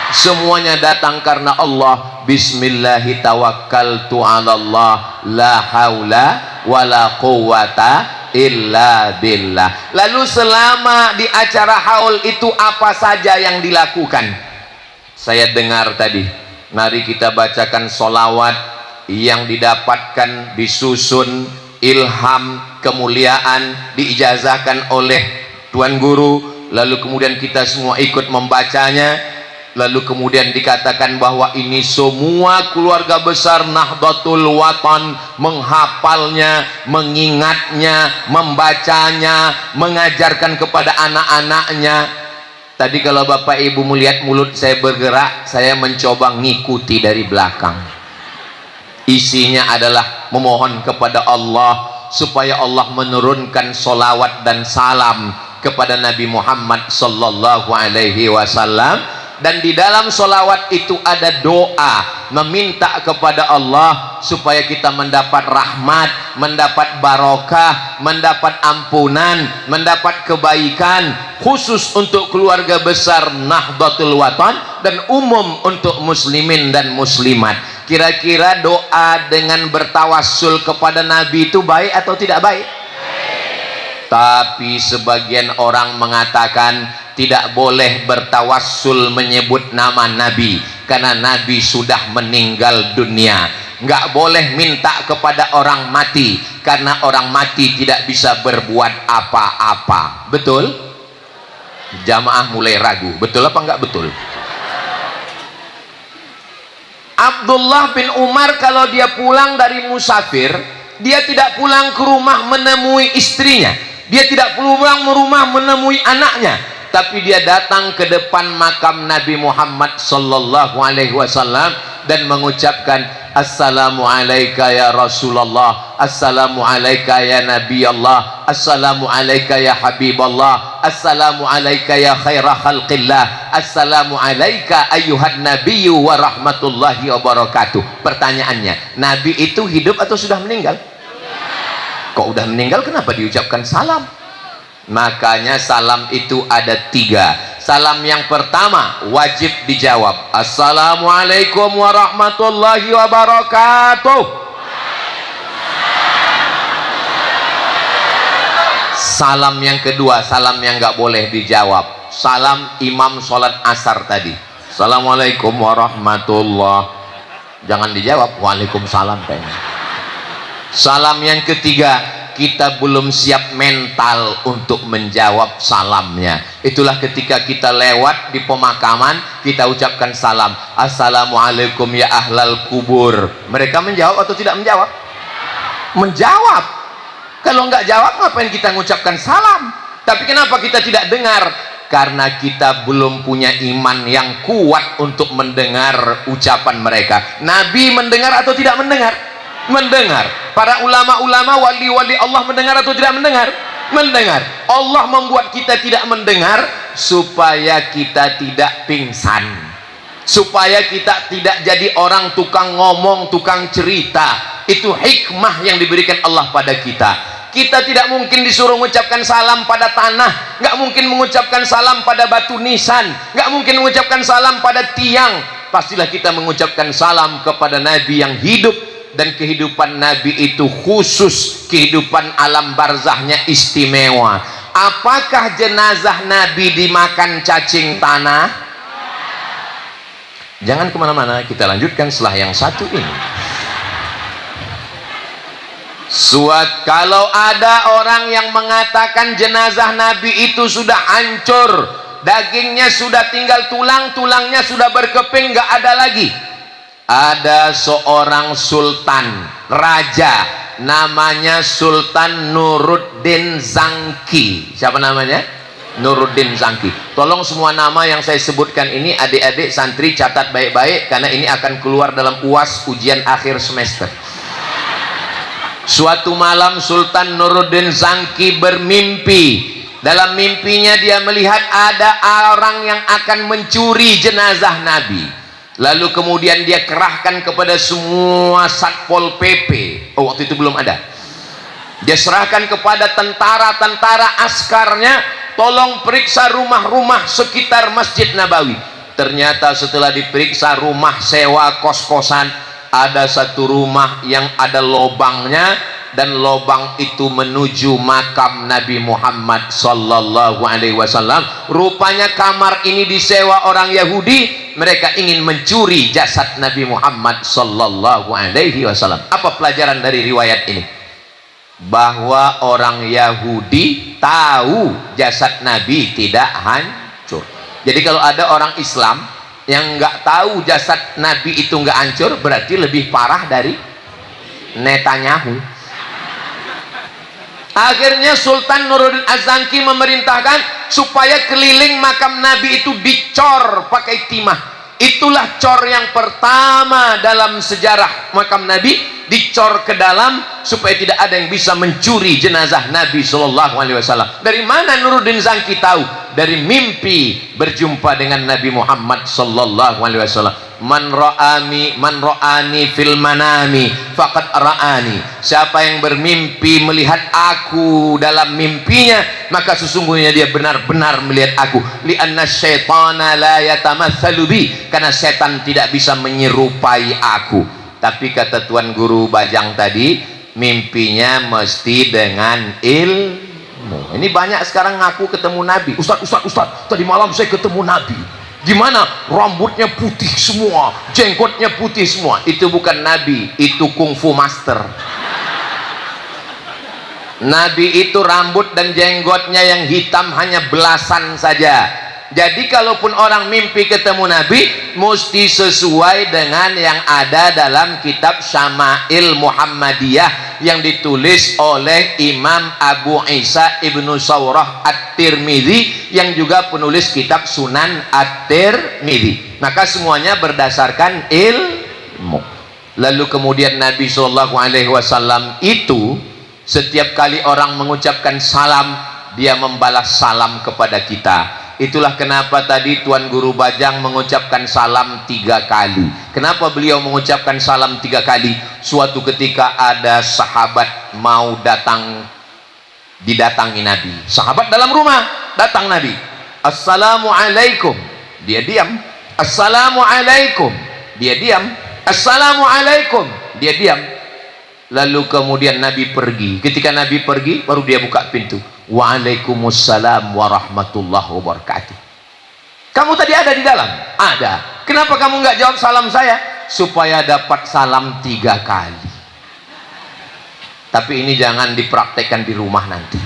Semuanya datang karena Allah. Bismillahi tawakkaltu 'alallah, la haula wala quwwata illa billah. Lalu selama di acara haul itu apa saja yang dilakukan? Saya dengar tadi, mari kita bacakan solawat yang didapatkan, disusun, ilham, kemuliaan, diijazahkan oleh Tuan Guru, lalu kemudian kita semua ikut membacanya, lalu kemudian dikatakan bahwa ini semua keluarga besar Nahdlatul Watan menghafalnya, mengingatnya, membacanya, mengajarkan kepada anak-anaknya. Tadi kalau Bapak Ibu melihat mulut saya bergerak, saya mencoba ngikuti dari belakang. Isinya adalah memohon kepada Allah supaya Allah menurunkan solawat dan salam kepada Nabi Muhammad sallallahu alaihi wasallam, dan di dalam solawat itu ada doa meminta kepada Allah supaya kita mendapat rahmat, mendapat barokah, mendapat ampunan, mendapat kebaikan, khusus untuk keluarga besar Nahdlatul Watan dan umum untuk muslimin dan muslimat. Kira-kira doa dengan bertawassul kepada Nabi itu baik atau tidak baik? Tapi sebagian orang mengatakan tidak boleh bertawassul menyebut nama Nabi karena Nabi sudah meninggal dunia. Nggak boleh minta kepada orang mati karena orang mati tidak bisa berbuat apa-apa. Betul? Jamaah mulai ragu, betul apa nggak betul? Abdullah bin Umar kalau dia pulang dari musafir, dia tidak pulang ke rumah menemui istrinya, dia tidak pulang ke rumah menemui anaknya, tapi dia datang ke depan makam Nabi Muhammad sallallahu alaihi wasallam dan mengucapkan, Assalamu alayka ya Rasulullah, Assalamu alayka ya Nabi Allah, Assalamu alayka ya Habiballah, Assalamu alayka ya khaira khalqillah, Assalamu alayka ayyuhan nabiyyu wa rahmatullahi wa barakatuh. Pertanyaannya, Nabi itu hidup atau sudah meninggal? Kok udah meninggal kenapa diucapkan salam? Makanya salam itu ada 3. Salam yang pertama wajib dijawab, Assalamualaikum warahmatullahi wabarakatuh. Salam yang kedua, salam yang nggak boleh dijawab, salam imam sholat asar tadi, Assalamualaikum warahmatullahi, jangan dijawab, Waalaikumsalam. Salam yang ketiga, kita belum siap mental untuk menjawab salamnya. Itulah ketika kita lewat di pemakaman, kita ucapkan salam, Assalamualaikum ya ahlal kubur. Mereka menjawab atau tidak menjawab? Menjawab. Kalau nggak jawab, ngapain kita mengucapkan salam? Tapi kenapa kita tidak dengar? Karena kita belum punya iman yang kuat untuk mendengar ucapan mereka. Nabi mendengar atau tidak mendengar? Mendengar. Para ulama-ulama, wali-wali Allah mendengar atau tidak mendengar? Mendengar. Allah membuat kita tidak mendengar supaya kita tidak pingsan, supaya kita tidak jadi orang tukang ngomong, tukang cerita. Itu hikmah yang diberikan Allah pada kita. Kita tidak mungkin disuruh mengucapkan salam pada tanah, nggak mungkin mengucapkan salam pada batu nisan, nggak mungkin mengucapkan salam pada tiang. Pastilah kita mengucapkan salam kepada Nabi yang hidup, dan kehidupan Nabi itu khusus, kehidupan alam barzahnya istimewa. Apakah jenazah Nabi dimakan cacing tanah? Jangan kemana-mana, kita lanjutkan setelah yang satu ini. Kalau ada orang yang mengatakan jenazah Nabi itu sudah hancur, dagingnya sudah tinggal tulang, tulangnya sudah berkeping, nggak ada lagi. Ada seorang sultan, raja, namanya Sultan Nuruddin Zangki. Siapa namanya? Nuruddin Zangki. Tolong semua nama yang saya sebutkan ini adik-adik santri catat baik-baik, karena ini akan keluar dalam UAS ujian akhir semester. Suatu malam Sultan Nuruddin Zangki bermimpi. Dalam mimpinya dia melihat ada orang yang akan mencuri jenazah Nabi. Lalu kemudian dia kerahkan kepada semua Satpol PP. Oh, waktu itu belum ada. Dia serahkan kepada tentara-tentara askarnya, tolong periksa rumah-rumah sekitar Masjid Nabawi. Ternyata setelah diperiksa rumah sewa kos-kosan, ada satu rumah yang ada lobangnya, dan lobang itu menuju makam Nabi Muhammad sallallahu alaihi wasallam. Rupanya kamar ini disewa orang Yahudi. Mereka ingin mencuri jasad Nabi Muhammad sallallahu alaihi wasallam. Apa pelajaran dari riwayat ini? Bahwa orang Yahudi tahu jasad Nabi tidak hancur. Jadi kalau ada orang Islam yang nggak tahu jasad Nabi itu nggak hancur, berarti lebih parah dari Netanyahu. Akhirnya Sultan Nuruddin Az-Zangki memerintahkan supaya keliling makam Nabi itu dicor pakai timah. Itulah cor yang pertama dalam sejarah makam Nabi, dicor ke dalam supaya tidak ada yang bisa mencuri jenazah Nabi Shallallahu Alaihi Wasallam. Dari mana Nuruddin Zangki tahu? Dari mimpi berjumpa dengan Nabi Muhammad Shallallahu Alaihi Wasallam. Man ra'ani fil manami faqad ra'ani. Siapa yang bermimpi melihat aku dalam mimpinya, maka sesungguhnya dia benar-benar melihat aku. Li'anna syaitana la yatamatsalu bi, karena setan tidak bisa menyerupai aku. Tapi kata Tuan Guru Bajang tadi, mimpinya mesti dengan ilmu. Ini banyak sekarang ngaku ketemu Nabi. Ustaz, tadi malam saya ketemu Nabi. Gimana? Rambutnya putih semua, jenggotnya putih semua. Itu bukan Nabi, itu kungfu master. Nabi itu rambut dan jenggotnya yang hitam hanya belasan saja. Jadi kalaupun orang mimpi ketemu Nabi, mesti sesuai dengan yang ada dalam kitab Syama'il Muhammadiyah yang ditulis oleh Imam Abu Isa Ibnu Saurah At-Tirmidzi, yang juga penulis kitab Sunan At-Tirmidzi. Maka semuanya berdasarkan ilmu. Lalu kemudian Nabi SAW itu setiap kali orang mengucapkan salam, dia membalas salam kepada kita. Itulah kenapa tadi Tuan Guru Bajang mengucapkan salam 3 kali. Kenapa beliau mengucapkan salam 3 kali? Suatu ketika ada sahabat mau didatangi Nabi. Sahabat dalam rumah, datang Nabi. Assalamualaikum. Dia diam. Assalamualaikum. Dia diam. Assalamualaikum. Dia diam. Lalu kemudian Nabi pergi. Ketika Nabi pergi, baru dia buka pintu. Waalaikumsalam warahmatullahi wabarakatuh. Kamu tadi ada di dalam? Ada. Kenapa kamu nggak jawab salam saya? Supaya dapat salam 3 kali. Tapi ini jangan dipraktekkan di rumah nanti.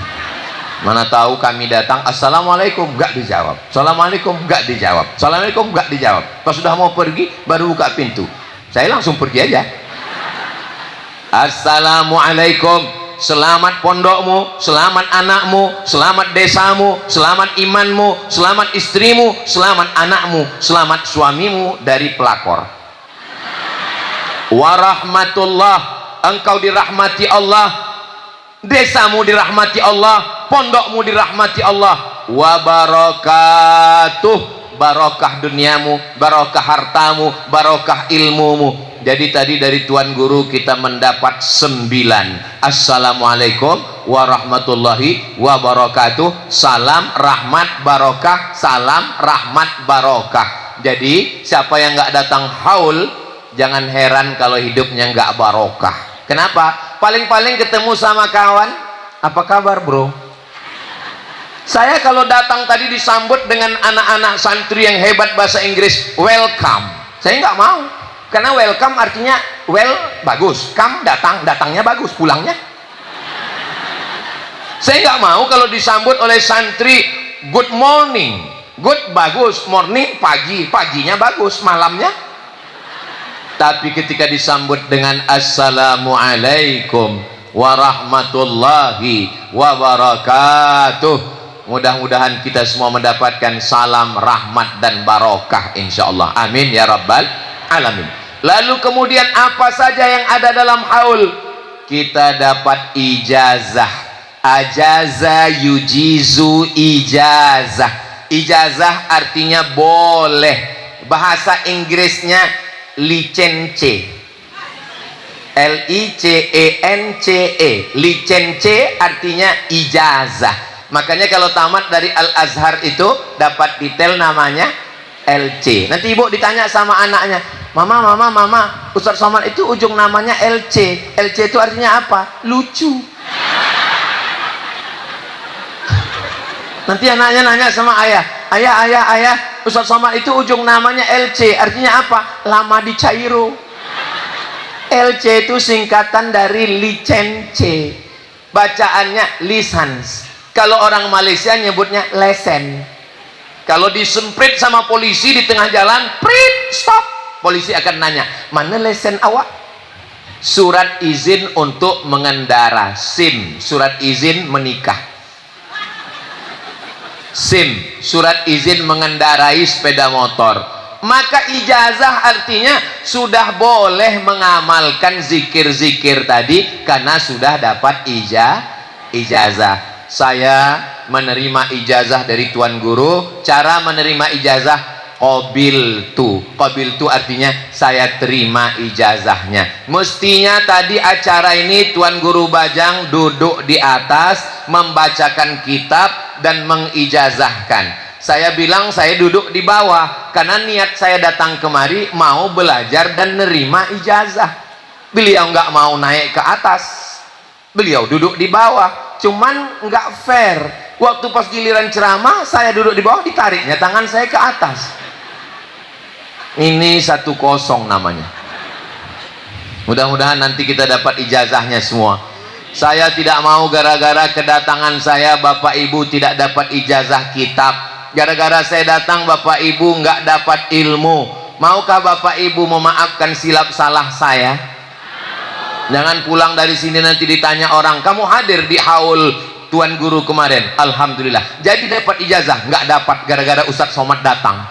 Mana tahu kami datang, assalamualaikum, nggak dijawab. Assalamualaikum, nggak dijawab. Assalamualaikum, nggak dijawab. Pas sudah mau pergi, baru buka pintu. Saya langsung pergi aja. Assalamualaikum, selamat pondokmu, selamat anakmu, selamat desamu, selamat imanmu, selamat istrimu, selamat anakmu, selamat suamimu dari pelakor. Warahmatullah, engkau dirahmati Allah, desamu dirahmati Allah, pondokmu dirahmati Allah. Wabarakatuh, barokah duniamu, barokah hartamu, barokah ilmumu. Jadi tadi dari Tuan Guru kita mendapat 9. Assalamualaikum warahmatullahi wabarakatuh. Salam rahmat barokah, salam rahmat barokah. Jadi siapa yang nggak datang haul, jangan heran kalau hidupnya nggak barokah. Kenapa? Paling-paling ketemu sama kawan, apa kabar bro? Saya kalau datang tadi disambut dengan anak-anak santri yang hebat bahasa Inggris, welcome. Saya nggak mau, karena welcome artinya well bagus, come datang, datangnya bagus, pulangnya. Saya nggak mau kalau disambut oleh santri good morning, good bagus, morning pagi, paginya bagus, malamnya. Tapi ketika disambut dengan assalamualaikum warahmatullahi wabarakatuh, mudah-mudahan kita semua mendapatkan salam rahmat dan barokah insyaallah. Amin ya rabbal alamin. Lalu kemudian apa saja yang ada dalam haul? Kita dapat ijazah. Ajaza yujizu ijazah. Ijazah artinya boleh. Bahasa Inggrisnya licence. Licence. Licence artinya ijazah. Makanya kalau tamat dari Al-Azhar itu dapat detail namanya LC. Nanti ibu ditanya sama anaknya, mama, Ustaz Somad itu ujung namanya LC. LC itu artinya apa? Lucu. Nanti anaknya nanya sama ayah, ayah, Ustaz Somad itu ujung namanya LC. Artinya apa? Lama di Cairo. LC itu singkatan dari licence. Bacaannya lisans. Kalau orang Malaysia nyebutnya lesen. Kalau disemprit sama polisi di tengah jalan, prit, stop. Polisi akan nanya, mana lesen awak? Surat izin untuk mengendara, SIM, surat izin menikah. SIM, surat izin mengendarai sepeda motor. Maka ijazah artinya sudah boleh mengamalkan zikir-zikir tadi karena sudah dapat ijazah. Saya menerima ijazah dari Tuan Guru. Cara menerima ijazah, qabiltu. Qabiltu artinya saya terima ijazahnya. Mestinya tadi acara ini Tuan Guru Bajang duduk di atas membacakan kitab dan mengijazahkan. Saya bilang saya duduk di bawah karena niat saya datang kemari mau belajar dan nerima ijazah. Beliau nggak mau naik ke atas, beliau duduk di bawah. Cuman nggak fair, waktu pas giliran ceramah saya duduk di bawah, ditariknya tangan saya ke atas. Ini 1-0 namanya. Mudah-mudahan nanti kita dapat ijazahnya semua. Saya tidak mau gara-gara kedatangan saya Bapak Ibu tidak dapat ijazah kitab. Gara-gara saya datang Bapak Ibu nggak dapat ilmu. Maukah Bapak Ibu memaafkan silap salah saya? Jangan pulang dari sini nanti ditanya orang, kamu hadir di haul Tuan Guru kemarin? Alhamdulillah. Jadi dapat ijazah, nggak dapat gara-gara Ustaz Somad datang.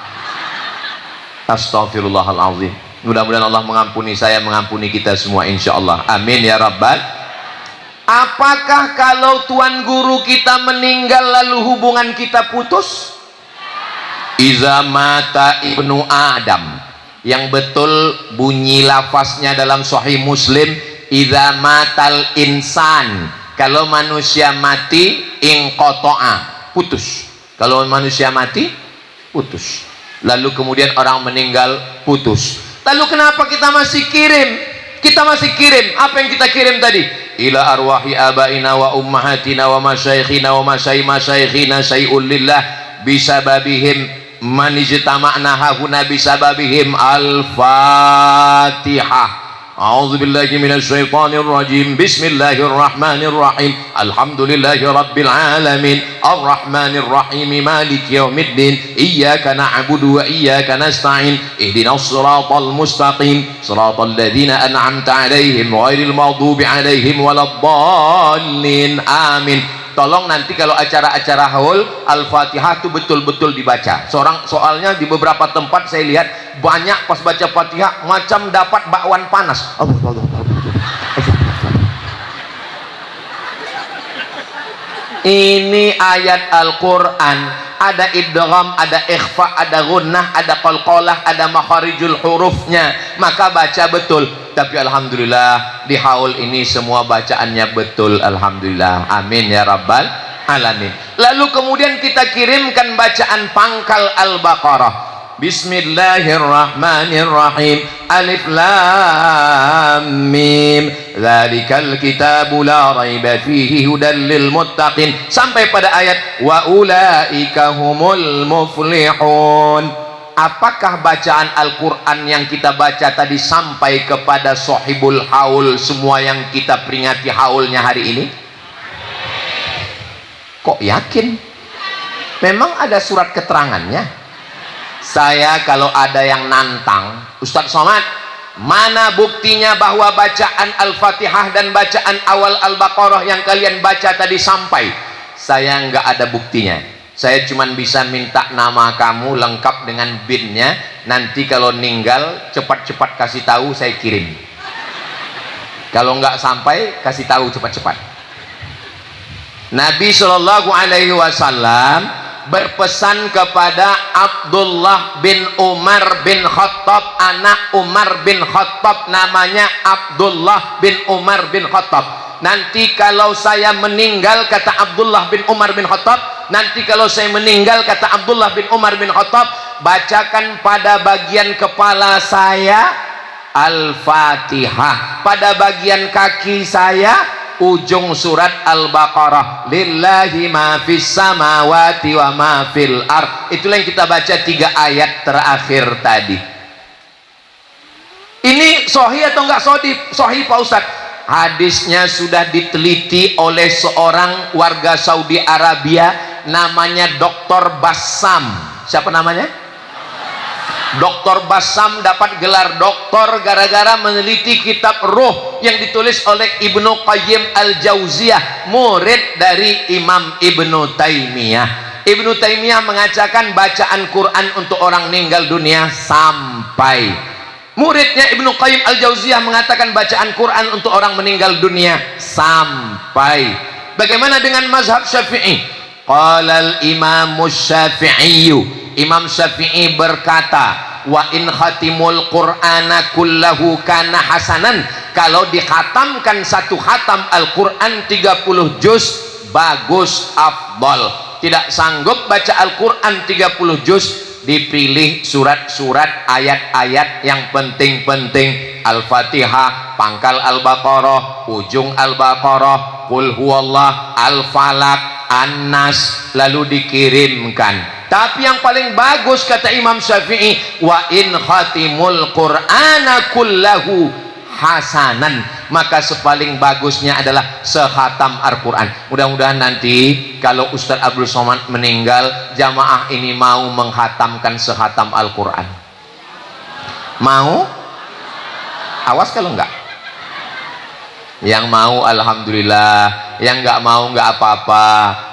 Astagfirullahaladzim. Mudah-mudahan Allah mengampuni saya, mengampuni kita semua insyaallah. Amin ya rabbal. Apakah kalau tuan guru kita meninggal lalu hubungan kita putus? Iza mata ibnu Adam. Yang betul bunyi lafaznya dalam Sahih Muslim, iza matal insan. Kalau manusia mati, inqata'a, putus. Kalau manusia mati, putus. Lalu kemudian orang meninggal, putus. Lalu kenapa kita masih kirim? Kita masih kirim. Apa yang kita kirim tadi? Ila arwahi abaina wa ummahatina wa masyayikhina wa masyayikhina syai'ul lillah bisababihim manijtama'na hahuna bisababihim. Al-Fatihah. A'udzu billahi minasy syaithanir rajim. Bismillahirrahmanirrahim. Alhamdulillahi rabbil alamin. Arrahmanir rahim. Maliki yaumiddin. Iyyaka na'budu wa iyyaka nasta'in. Ihdinas siratal mustaqim. Siratal ladzina an'amta 'alaihim ghairil maghdubi 'alaihim waladdallin. Amin. Tolong nanti kalau acara-acara haul Al-Fatihah itu betul-betul dibaca. Soalnya di beberapa tempat saya lihat banyak pas baca Fatihah macam dapat bakwan panas. Ini ayat Al-Quran, ada idgham, ada ikhfa, ada gunnah, ada qalqalah, ada makharijul hurufnya, maka baca betul. Tapi alhamdulillah di haul ini semua bacaannya betul, alhamdulillah. Amin ya rabbal alamin. Lalu kemudian kita kirimkan bacaan pangkal Al-Baqarah. Bismillahirrahmanirrahim. Alif lam mim. Dzalikal kitabu la raiba fihi hudal lil muttaqin sampai pada ayat wa ulaika humul muflihun. Apakah bacaan Al-Quran yang kita baca tadi sampai kepada sahibul haul, semua yang kita peringati haulnya hari ini? Kok yakin? Memang ada surat keterangannya. Saya kalau ada yang nantang, Ustadz Somad, mana buktinya bahwa bacaan Al-Fatihah dan bacaan awal Al-Baqarah yang kalian baca tadi sampai? Saya nggak ada buktinya. Saya cuma bisa minta nama kamu lengkap dengan BIN-nya. Nanti kalau meninggal cepat-cepat kasih tahu, saya kirim. Kalau nggak sampai kasih tahu cepat-cepat. Nabi Shallallahu Alaihi Wasallam berpesan kepada Abdullah bin Umar bin Khattab, anak Umar bin Khattab, namanya Abdullah bin Umar bin Khattab. Nanti kalau saya meninggal, kata Abdullah bin Umar bin Khattab, nanti kalau saya meninggal, kata Abdullah bin Umar bin Khattab, bacakan pada bagian kepala saya Al-Fatihah, pada bagian kaki saya ujung surat Al-Baqarah, lillahi ma fis samawati wa ma fil ard. Itulah yang kita baca 3 ayat terakhir tadi. Ini sahih atau enggak sahih? Sahih Pak Ustadz. Hadisnya sudah diteliti oleh seorang warga Saudi Arabia, namanya Dr. Bassam. Siapa namanya? Dr. Bassam dapat gelar doktor gara-gara meneliti kitab Ruh yang ditulis oleh Ibnu Qayyim Al-Jauziyah, murid dari Imam Ibnu Taimiyah. Ibnu Taimiyah mengatakan bacaan Quran untuk orang meninggal dunia sampai. Muridnya Ibnu Qayyim Al-Jauziyah mengatakan bacaan Quran untuk orang meninggal dunia sampai. Bagaimana dengan mazhab Syafi'i? Qala al-Imam Syafi'i, Imam Syafi'i berkata, wa in khatimul Qur'ana kullahu kana hasanan. Kalau dikhatamkan satu khatam Al-Quran 30 juz, bagus, afdal. Tidak sanggup baca Al-Quran 30 juz, dipilih surat-surat ayat-ayat yang penting-penting. Al-Fatihah, pangkal Al-Baqarah, ujung Al-Baqarah, Qul huwallah, Al-Falaq, An-Nas, lalu dikirimkan. Tapi yang paling bagus kata Imam Syafi'i, wa in khatimul Qur'ana kullahu hasanan, maka sepaling bagusnya adalah sehatam Al-Quran. Mudah-mudahan nanti kalau Ustadz Abdul Somad meninggal, jamaah ini mau menghatamkan sehatam Al-Quran. Mau? Awas kalau enggak. Yang mau alhamdulillah, yang enggak mau enggak apa-apa.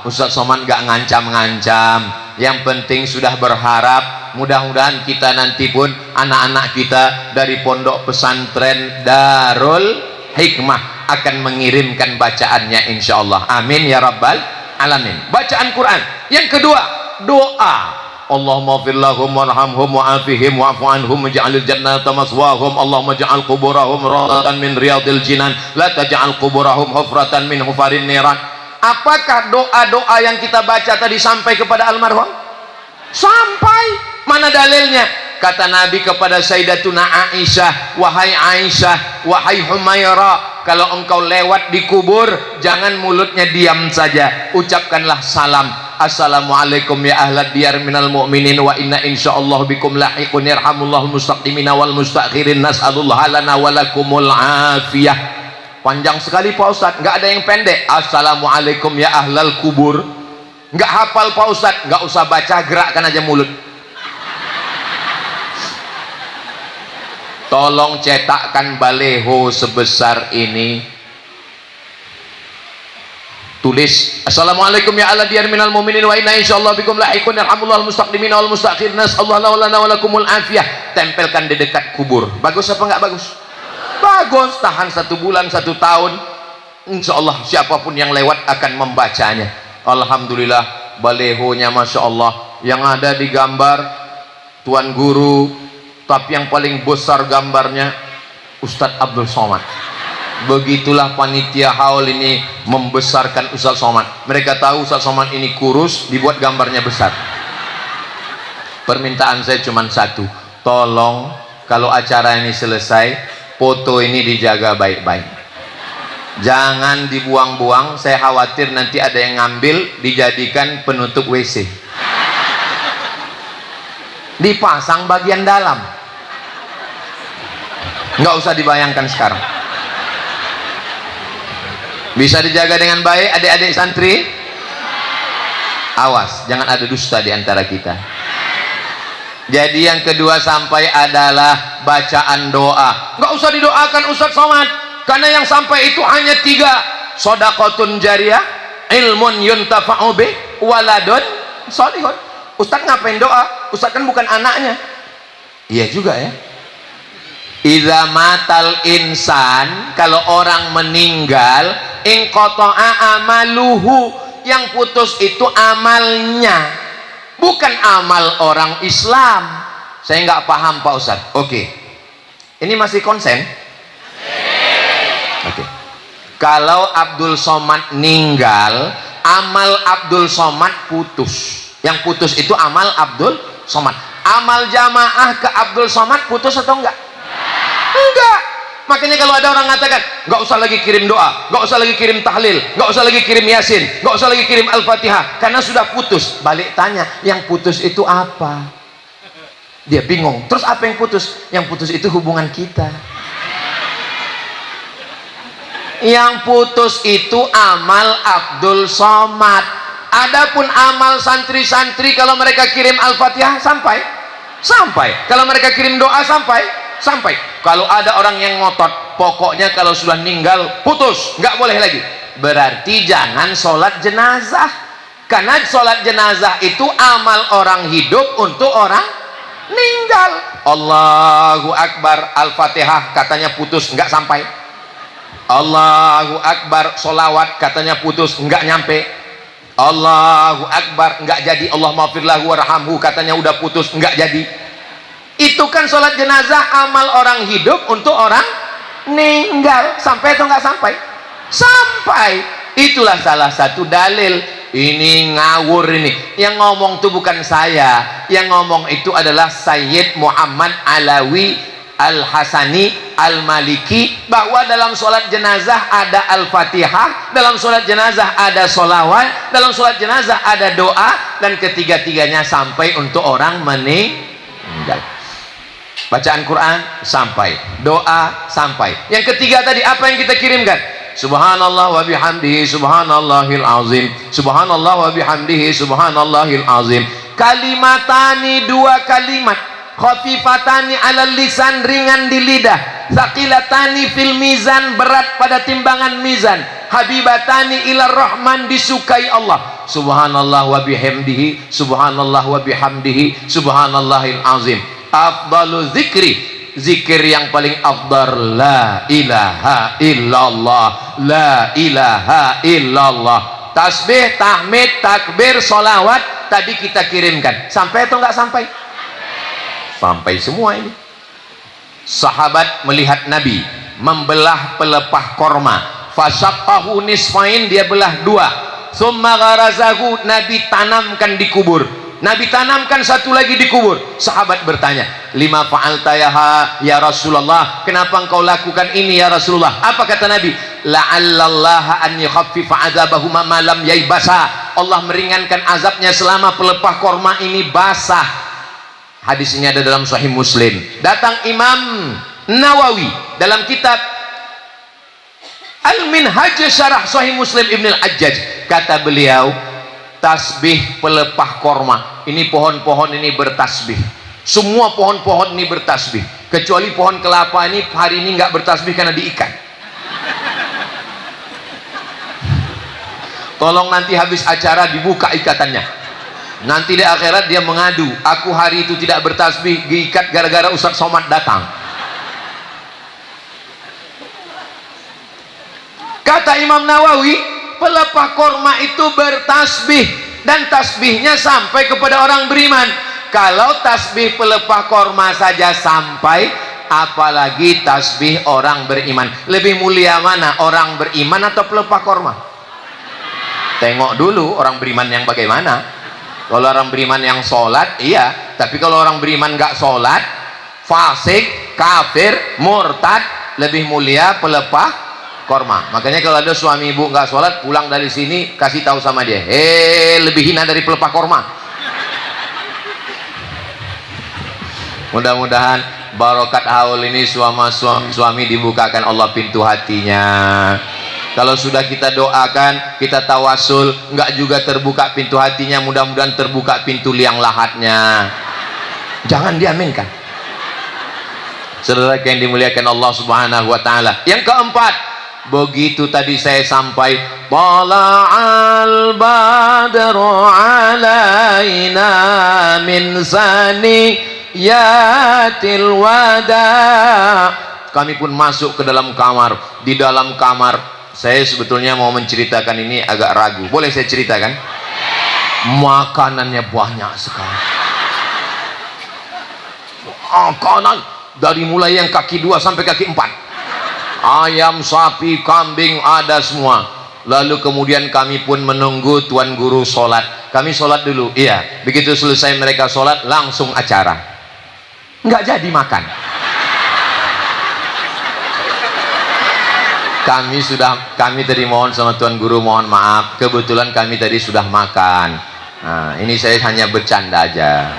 Ustadz Somad enggak ngancam-ngancam. Yang penting sudah berharap mudah-mudahan kita nanti pun anak-anak kita dari pondok pesantren Darul Hikmah akan mengirimkan bacaannya insyaallah. Amin ya rabbal alamin. Bacaan Quran. Yang kedua, doa. Allahumma ighfir lahum warhamhum wa'afihim wa'fu anhum waj'alil jannata maswahum. Allahumma ja'al quburahum rawdatan min riyadil jinan la taj'al quburahum hufratan min hufarin niran. Apakah doa-doa yang kita baca tadi sampai kepada almarhum? Sampai. Mana dalilnya? Kata Nabi kepada Sayyidatuna Aisyah, wahai Aisyah, wahai Humaira, kalau engkau lewat di kubur jangan mulutnya diam saja, ucapkanlah salam. Assalamualaikum ya ahlad diyar minal mu'minin wa inna insyaallah bikum lahiqun yarhamullahul mustaqdimina wal mustakhirin nas'alullah lana wa lakumul afiyah. Panjang sekali Pak Ustadz, nggak ada yang pendek. Assalamualaikum ya ahlal kubur. Nggak hafal Pak Ustadz, nggak usah baca, gerakkan aja mulut. Tolong cetakkan baleho sebesar ini, tulis Assalamualaikum ya ala diyar minal mu'minin wa inna insyaallah bikum lahiqun yarhamullahul mustaqdimina wal mustakhirin nas'alullah lana wa lakumul afiyah. Tempelkan di dekat kubur. Bagus apa enggak bagus? Bagus. Tahan 1 bulan 1 tahun, insyaallah siapapun yang lewat akan membacanya. Alhamdulillah, balehonya masya Allah. Yang ada di gambar Tuan Guru, tapi yang paling besar gambarnya Ustadz Abdul Somad. Begitulah panitia haul ini membesarkan Ustadz Somad. Mereka tahu Ustadz Somad ini kurus, dibuat gambarnya besar. Permintaan saya cuma satu, tolong kalau acara ini selesai, foto ini dijaga baik-baik, jangan dibuang-buang. Saya khawatir nanti ada yang ngambil dijadikan penutup WC, dipasang bagian dalam. Nggak usah dibayangkan sekarang. Bisa dijaga dengan baik adik-adik santri. Awas, jangan ada dusta di antara kita. Jadi yang kedua sampai adalah bacaan doa. Nggak usah didoakan Ustadz Somad, karena yang sampai itu hanya 3. Shadaqatun jariyah, ilmun yuntafa'u bih, waladun sholihun. Ustadz ngapain doa? Ustadz kan bukan anaknya. Iya juga ya. Idza matal insan, kalau orang meninggal, inqata'a amaluhu, yang putus itu amalnya, bukan amal orang Islam. Saya nggak paham Pak Ustadz. Oke, ini masih konsen? Oke. Kalau Abdul Somad meninggal, amal Abdul Somad putus. Yang putus itu amal Abdul Somad. Amal jamaah ke Abdul Somad putus atau enggak? Enggak. Makanya kalau ada orang mengatakan nggak usah lagi kirim doa, nggak usah lagi kirim tahlil, nggak usah lagi kirim yasin, nggak usah lagi kirim al-fatihah karena sudah putus. Balik tanya, yang putus itu apa? Dia bingung. Terus apa yang putus? Yang putus itu hubungan kita. Yang putus itu amal Abdul Somad. Adapun amal santri-santri, kalau mereka kirim al-fatihah sampai. Kalau mereka kirim doa sampai. Kalau ada orang yang ngotot, pokoknya kalau sudah meninggal putus, nggak boleh lagi, berarti jangan sholat jenazah, karena sholat jenazah itu amal orang hidup untuk orang meninggal. Allahu Akbar, al-fatihah katanya putus, nggak sampai. Allahu Akbar, sholawat katanya putus, nggak nyampe. Allahu Akbar, nggak jadi. Allahumma ighfir lahu warhamhu katanya udah putus, nggak jadi. Itu kan sholat jenazah amal orang hidup untuk orang meninggal. Sampai atau nggak sampai? Sampai. Itulah salah satu dalil. Ini ngawur ini. Yang ngomong itu bukan saya. Yang ngomong itu adalah Sayyid Muhammad Alawi Al-Hasani Al-Maliki, bahwa dalam sholat jenazah ada Al-Fatihah, dalam sholat jenazah ada sholawat, dalam sholat jenazah ada doa, dan ketiga-tiganya sampai untuk orang meninggal. Bacaan Quran sampai, doa sampai. Yang ketiga tadi apa yang kita kirimkan? Subhanallah wa bihamdihi subhanallahil azim. Subhanallah wa bihamdihi subhanallahil azim. Kalimatani, 2 kalimat. Khafifatani alal lisan, ringan di lidah. Tsaqilatani fil mizan, berat pada timbangan mizan. Habibatani ilar rahman, disukai Allah. subhanallah wa bihamdihi, subhanallah wa bihamdihi, subhanallahil azim. Afdalu zikri, zikir yang paling afdal, la ilaha illallah, la ilaha illallah. Tasbih, tahmid, takbir, solawat tadi kita kirimkan. Sampai atau nggak sampai? Sampai semua ini. Sahabat melihat Nabi membelah pelepah korma, fasyaqahu nisfain, dia belah dua. Summa gharazahu, Nabi tanamkan di kubur. Nabi tanamkan satu lagi di kubur. Sahabat bertanya, lima fa'alta ya Rasulullah, kenapa engkau lakukan ini ya Rasulullah? Apa kata Nabi? La'allallaha an yukhaffifa azabahuma ma lam yaibasa, Allah meringankan azabnya selama pelepah korma ini basah. Hadis ini ada dalam Sahih Muslim. Datang Imam Nawawi dalam kitab Al-Minhaj Syarah Sahih Muslim Ibn Al-Hajjaj, kata beliau, tasbih pelepah korma ini, pohon-pohon ini bertasbih, semua pohon-pohon ini bertasbih, kecuali pohon kelapa ini hari ini nggak bertasbih karena diikat. Tolong nanti habis acara dibuka ikatannya. Nanti di akhirat dia mengadu, aku hari itu tidak bertasbih, diikat gara-gara Ustaz Somad datang. Kata Imam Nawawi, pelepah korma itu bertasbih, dan tasbihnya sampai kepada orang beriman. Kalau tasbih pelepah korma saja sampai, apalagi tasbih orang beriman. Lebih mulia mana, orang beriman atau pelepah korma? Tengok dulu orang beriman yang bagaimana. Kalau orang beriman yang sholat, iya. Tapi kalau orang beriman nggak sholat, fasik, kafir, murtad, lebih mulia pelepah korma. Makanya kalau ada suami ibu nggak sholat, pulang dari sini kasih tahu sama dia, lebih hina dari pelepah korma. Mudah-mudahan barokat haul ini suami dibukakan Allah pintu hatinya. Kalau sudah kita doakan, kita tawasul, enggak juga terbuka pintu hatinya, mudah-mudahan terbuka pintu liang lahatnya. Jangan diaminkan. Saudara yang dimuliakan Allah Subhanahu wa taala. Yang keempat, begitu tadi saya sampai, tala'al badru alaina min saniyatil wada. Kami pun masuk ke dalam kamar. Di dalam kamar, saya sebetulnya mau menceritakan ini agak ragu. Boleh saya ceritakan? Makanannya banyak sekali. Makanan dari mulai yang kaki 2 sampai kaki 4. Ayam, sapi, kambing, ada semua. Lalu kemudian kami pun menunggu Tuan Guru sholat. Kami sholat dulu, iya. Begitu selesai mereka sholat, langsung acara. Nggak jadi makan. Kami tadi mohon sama Tuan Guru, mohon maaf, kebetulan kami tadi sudah makan. Nah, ini saya hanya bercanda aja.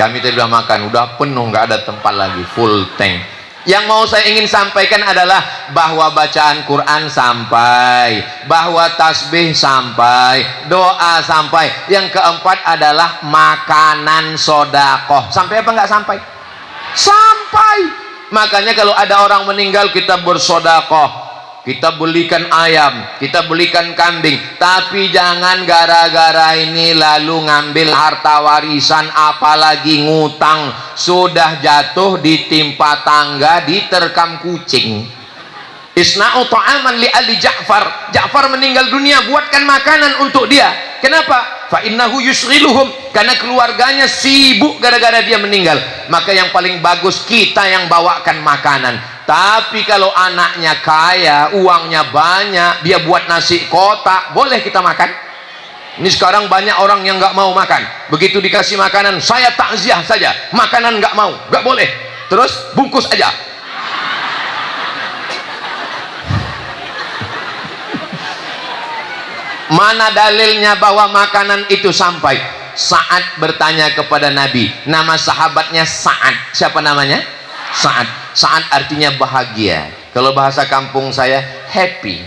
Kami tadi sudah makan, udah penuh, nggak ada tempat lagi, full tank. Yang mau saya ingin sampaikan adalah bahwa bacaan Quran sampai, bahwa tasbih sampai, doa sampai. Yang keempat adalah makanan sodakoh. Sampai apa nggak sampai? Sampai. Makanya kalau ada orang meninggal, kita bersodakoh. Kita belikan ayam, kita belikan kambing, tapi jangan gara-gara ini lalu ngambil harta warisan, apalagi ngutang. Sudah jatuh ditimpa tangga, diterkam kucing. Isna'u ta'aman li ali Ja'far. Ja'far meninggal dunia, buatkan makanan untuk dia. Kenapa? Fa innahu yusghiluhum, karena keluarganya sibuk gara-gara dia meninggal. Maka yang paling bagus kita yang bawakan makanan. Tapi kalau anaknya kaya, uangnya banyak, dia buat nasi kotak, boleh kita makan? Ini sekarang banyak orang yang nggak mau makan. Begitu dikasih makanan, saya takziah saja, makanan nggak mau, nggak boleh. Terus bungkus aja. Mana dalilnya bahwa makanan itu sampai? Sa'ad bertanya kepada Nabi. Nama sahabatnya Sa'ad. Siapa namanya? Sa'ad. Sa'ad artinya bahagia. Kalau bahasa kampung saya, happy.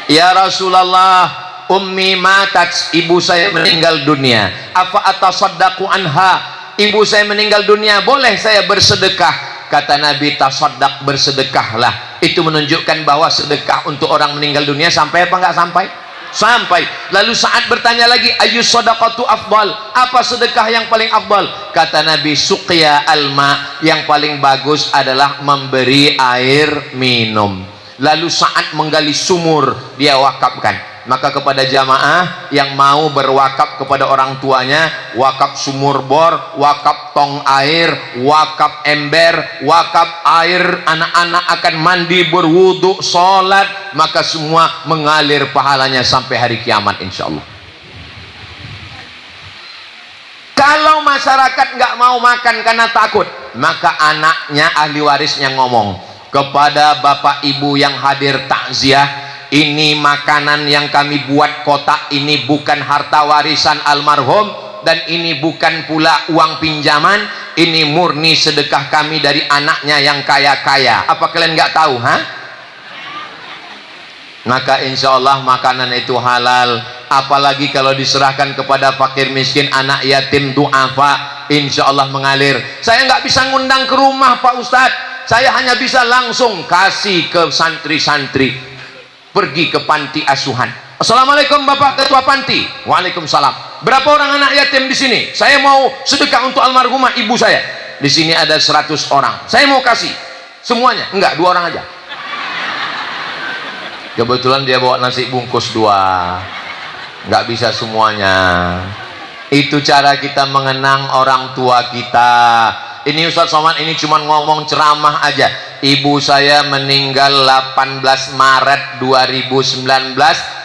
Ya Rasulullah, ummi matat, ibu saya meninggal dunia. Afa atasaddaqu anha, ibu saya meninggal dunia, boleh saya bersedekah? Kata Nabi, tasaddaq, bersedekahlah. Itu menunjukkan bahwa sedekah untuk orang meninggal dunia sampai apa enggak sampai? sampai. Lalu Sa'ad bertanya lagi, ayyus shadaqatu afdal, apa sedekah yang paling afdal? Kata Nabi, suqya alma, yang paling bagus adalah memberi air minum. Lalu Sa'ad menggali sumur, dia wakafkan. Maka kepada jamaah yang mau berwakaf kepada orang tuanya, wakaf sumur bor, wakaf tong air, wakaf ember, wakaf air, anak-anak akan mandi, berwudu, sholat, maka semua mengalir pahalanya sampai hari kiamat insyaallah. Kalau masyarakat nggak mau makan karena takut, maka anaknya, ahli warisnya ngomong kepada bapak ibu yang hadir takziah, ini makanan yang kami buat kotak ini bukan harta warisan almarhum, dan ini bukan pula uang pinjaman, ini murni sedekah kami dari anaknya yang kaya-kaya. Apa kalian nggak tahu, ha? Maka insya Allah makanan itu halal, apalagi kalau diserahkan kepada fakir miskin, anak yatim, du'afa, insya Allah mengalir. Saya nggak bisa ngundang ke rumah Pak Ustadz, saya hanya bisa langsung kasih ke santri-santri. Pergi ke panti asuhan. Assalamualaikum Bapak Ketua Panti. Waalaikumsalam. Berapa orang anak yatim di sini? Saya mau sedekah untuk almarhumah ibu saya. Di sini ada 100 orang. Saya mau kasih semuanya. Enggak, 2 orang aja. Kebetulan dia bawa nasi bungkus 2. Enggak bisa semuanya. Itu cara kita mengenang orang tua kita. Ini Ustaz Somad ini cuma ngomong ceramah aja. Ibu saya meninggal 18 Maret 2019,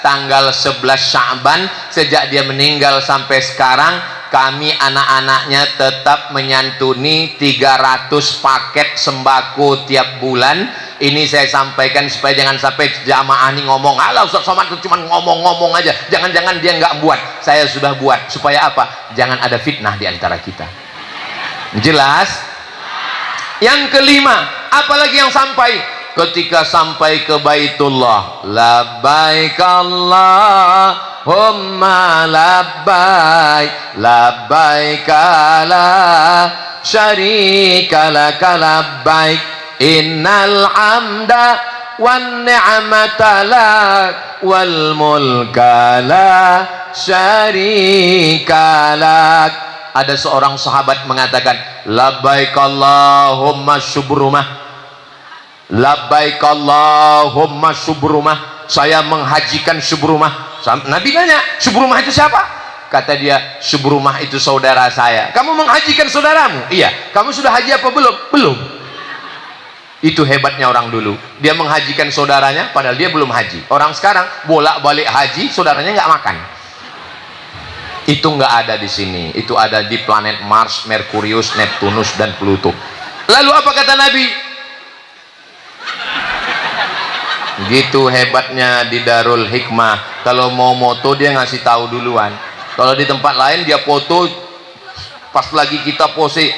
tanggal 11 Sya'ban. Sejak dia meninggal sampai sekarang, kami anak-anaknya tetap menyantuni 300 paket sembako tiap bulan. Ini saya sampaikan supaya jangan sampai jamaah ini ngomong, alah Ustaz Somad itu cuma ngomong-ngomong aja, jangan-jangan dia nggak buat. Saya sudah buat. Supaya apa? Jangan ada fitnah di antara kita. Jelas? Yang kelima, apalagi yang sampai ketika sampai ke Baitullah, labbaik Allahumma labbaik, labbaik la syarika laka labbaik, innal hamda wan ni'mata lak wal mulka la syarika lak. Ada seorang sahabat mengatakan, labbaik Allahumma syubrumah, labbaik Allahumma syubrumah, saya menghajikan syubrumah. Nabi nanya, syubrumah itu siapa? Kata dia, syubrumah itu saudara saya. Kamu menghajikan saudaramu? Iya. Kamu sudah haji apa belum? Belum. Itu hebatnya orang dulu, dia menghajikan saudaranya padahal dia belum haji. Orang sekarang bolak-balik haji, saudaranya nggak makan. Itu nggak ada di sini, itu ada di planet Mars, Merkurius, Neptunus, dan Pluto. Lalu apa kata Nabi? Gitu hebatnya di Darul Hikmah. Kalau mau moto dia ngasih tahu duluan. Kalau di tempat lain dia foto pas lagi kita pose.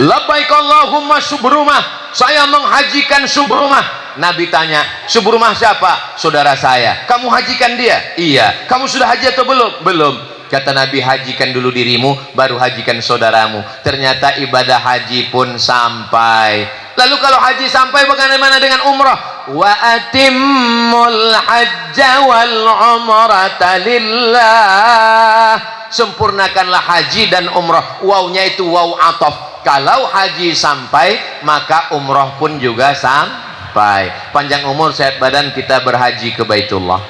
Labbaik Allahumma syubrumah, saya menghajikan syubrumah. Nabi tanya, syubrumah siapa? Saudara saya. Kamu hajikan dia? Iya. Kamu sudah haji atau belum? Belum. Kata Nabi, hajikan dulu dirimu, baru hajikan saudaramu. Ternyata ibadah haji pun sampai. Lalu kalau haji sampai, bagaimana dengan umrah? Wa atimmul hajja wal umrata lillah. Sempurnakanlah haji dan umrah. Wawnya itu waw ataf. Kalau haji sampai, maka umrah pun juga sampai. Panjang umur, sehat badan, kita berhaji ke Baitullah.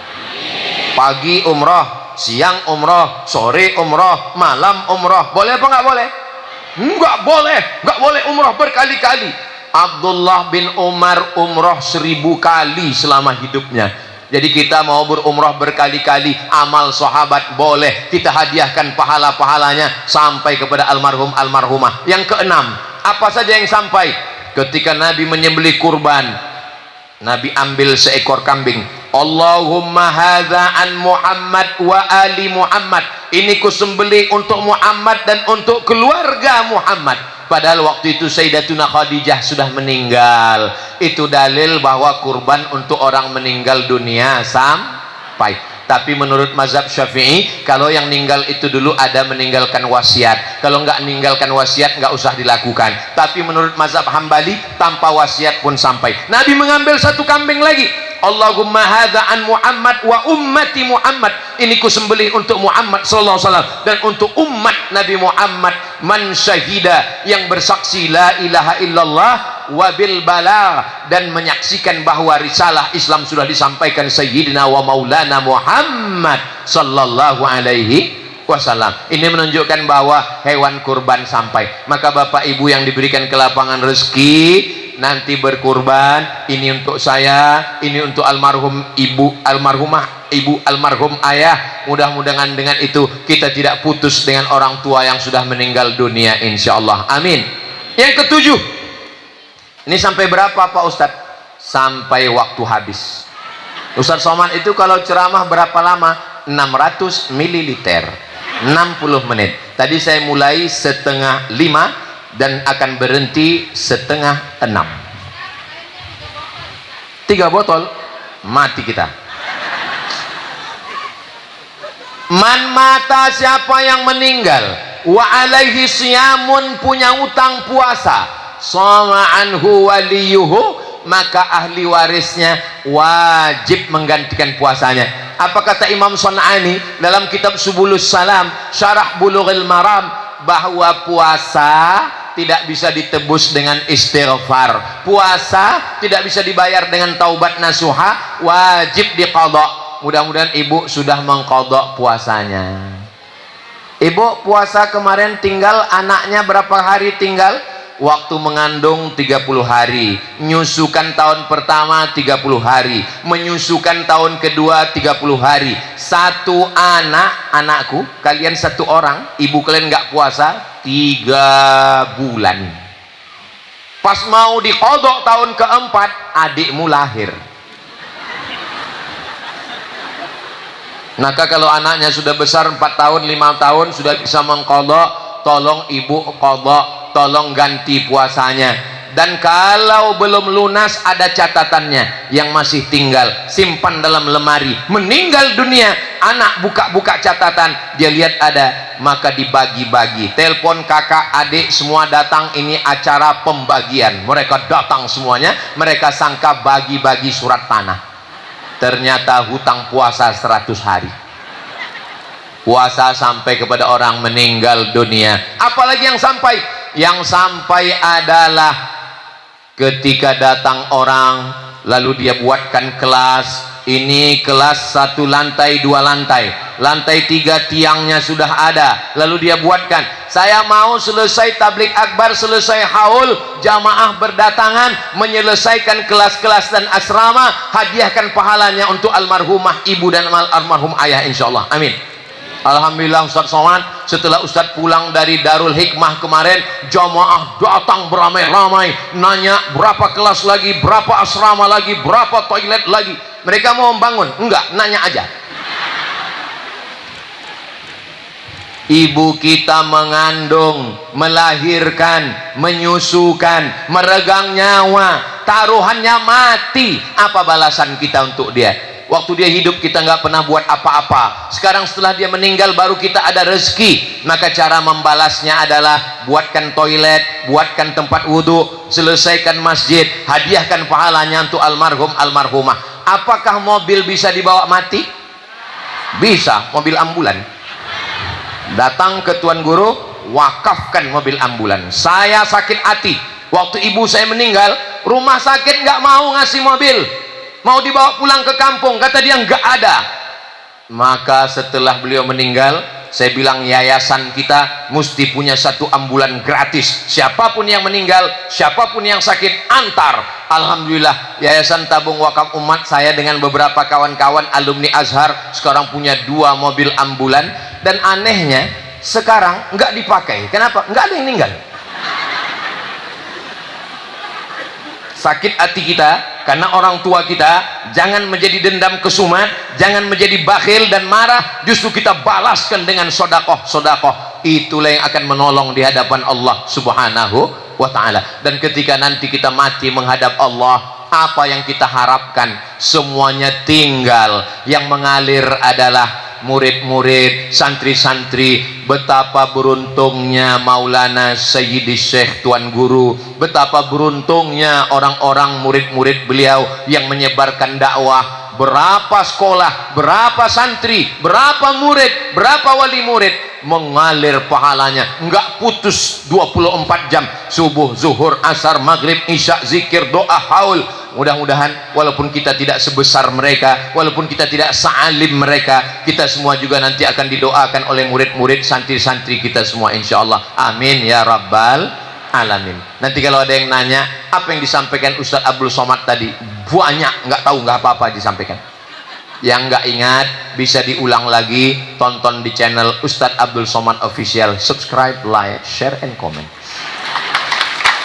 Pagi umrah, siang umrah, sore umrah, malam umrah. Boleh apa nggak boleh? Nggak boleh. Nggak boleh umrah berkali-kali. Abdullah bin Umar umrah 1000 kali selama hidupnya. Jadi kita mau berumrah berkali-kali, amal sahabat boleh, kita hadiahkan pahala-pahalanya sampai kepada almarhum almarhumah. Yang keenam, apa saja yang sampai? Ketika Nabi menyembelih kurban, Nabi ambil seekor kambing. Allahumma hadza an Muhammad wa ali Muhammad. Ini ku sembelih untuk Muhammad dan untuk keluarga Muhammad. Padahal waktu itu Sayyidatuna Khadijah sudah meninggal. Itu dalil bahwa kurban untuk orang meninggal dunia sampai. Tapi menurut mazhab Syafi'i, kalau yang meninggal itu dulu ada meninggalkan wasiat. Kalau nggak meninggalkan wasiat, nggak usah dilakukan. Tapi menurut mazhab Hambali, tanpa wasiat pun sampai. Nabi mengambil satu kambing lagi. Allahumma hadza an Muhammad wa ummati Muhammad, ini ku sembelih untuk Muhammad sallallahu alaihi wasallam dan untuk umat Nabi Muhammad. Man syahida, yang bersaksi la ilaha illallah wa bil balagh, dan menyaksikan bahwa risalah Islam sudah disampaikan sayyidina wa maulana Muhammad sallallahu alaihi wasallam. Ini menunjukkan bahwa hewan kurban sampai. Maka Bapak Ibu yang diberikan kelapangan rezeki nanti berkurban, ini untuk saya, ini untuk almarhum ibu, almarhumah ibu, almarhum ayah. Mudah-mudahan dengan itu kita tidak putus dengan orang tua yang sudah meninggal dunia, insyaallah. Amin. Yang ketujuh, ini sampai berapa Pak Ustadz? Sampai waktu habis. Ustadz Somad itu kalau ceramah berapa lama? 600 ml, 60 menit. Tadi saya mulai 4:30 dan akan berhenti 5:30. 3 botol mati kita. Man mata, siapa yang meninggal, wa alaihi siyamun, punya utang puasa, shoma anhu waliyuhu, maka ahli warisnya wajib menggantikan puasanya. Apa kata Imam Sun'ani dalam kitab Subulus Salam Syarah Bulughil Maram, bahwa puasa tidak bisa ditebus dengan istighfar, puasa tidak bisa dibayar dengan taubat nasuha, wajib diqadha. Mudah-mudahan ibu sudah mengqadha puasanya. Ibu puasa kemarin tinggal anaknya berapa hari tinggal? Waktu mengandung 30 hari, nyusukan tahun pertama 30 hari, menyusukan tahun kedua 30 hari. Satu anakku, kalian satu orang, ibu kalian nggak puasa 3 bulan. Pas mau diqadha tahun keempat, adikmu lahir. Maka kalau anaknya sudah besar 4 tahun, 5 tahun, sudah bisa mengqadha, tolong ibu qadha, tolong ganti puasanya. Dan kalau belum lunas, ada catatannya yang masih tinggal, simpan dalam lemari. Meninggal dunia, anak buka-buka catatan, dia lihat ada, maka dibagi-bagi. Telepon kakak, adik, semua datang, ini acara pembagian. Mereka datang semuanya, mereka sangka bagi-bagi surat tanah. Ternyata hutang puasa 100 hari. Puasa sampai kepada orang meninggal dunia. Apalagi yang sampai? Yang sampai adalah ketika datang orang, lalu dia buatkan kelas. Ini kelas 1 lantai, 2 lantai, lantai 3 tiangnya sudah ada. Lalu dia buatkan, saya mau selesai tablik akbar, selesai haul, jamaah berdatangan, menyelesaikan kelas-kelas dan asrama, hadiahkan pahalanya untuk almarhumah ibu dan almarhum ayah, insyaallah. Amin. Alhamdulillah Ustadz Somad, setelah Ustadz pulang dari Darul Hikmah kemarin, jamaah datang beramai-ramai, nanya berapa kelas lagi, berapa asrama lagi, berapa toilet lagi. Mereka mau membangun? Enggak, nanya aja. Ibu kita mengandung, melahirkan, menyusukan, meregang nyawa, taruhannya mati. Apa balasan kita untuk dia? Waktu dia hidup kita nggak pernah buat apa-apa. Sekarang setelah dia meninggal baru kita ada rezeki. Maka cara membalasnya adalah buatkan toilet, buatkan tempat wudhu, selesaikan masjid, hadiahkan pahalanya untuk almarhum almarhumah. Apakah mobil bisa dibawa mati? Bisa, mobil ambulan. Datang ke Tuan Guru, wakafkan mobil ambulan. Saya sakit hati, waktu ibu saya meninggal, rumah sakit nggak mau ngasih mobil, mau dibawa pulang ke kampung, kata dia nggak ada. Maka setelah beliau meninggal, saya bilang yayasan kita mesti punya 1 ambulan gratis. Siapapun yang meninggal, siapapun yang sakit, antar. Alhamdulillah, Yayasan Tabung Wakaf Umat, saya dengan beberapa kawan-kawan alumni Azhar sekarang punya 2 mobil ambulan. Dan anehnya sekarang nggak dipakai. Kenapa? Nggak ada yang meninggal. Sakit hati kita karena orang tua kita. Jangan menjadi dendam kesumat, jangan menjadi bakhil dan marah, justru kita balaskan dengan sodakoh. Itulah yang akan menolong di hadapan Allah Subhanahu wa ta'ala. Dan ketika nanti kita mati menghadap Allah, apa yang kita harapkan? Semuanya tinggal. Yang mengalir adalah murid-murid, santri-santri, Betapa beruntungnya Maulana Sayyidi Syekh Tuan Guru, betapa beruntungnya orang-orang murid-murid beliau yang menyebarkan dakwah. Berapa sekolah, berapa santri, berapa murid, berapa wali murid, mengalir pahalanya, enggak putus 24 jam, subuh, zuhur, asar, maghrib, isya, zikir, doa, haul. Mudah-mudahan walaupun kita tidak sebesar mereka, walaupun kita tidak sealim mereka, kita semua juga nanti akan didoakan oleh murid-murid, santri-santri kita semua, insya Allah. Amin ya rabbal alamin. Nanti kalau ada yang nanya apa yang disampaikan Ustadz Abdul Somad tadi, banyak, nggak tahu, nggak apa-apa disampaikan. Yang nggak ingat bisa diulang lagi, tonton di channel Ustadz Abdul Somad Official, subscribe, like, share, and comment.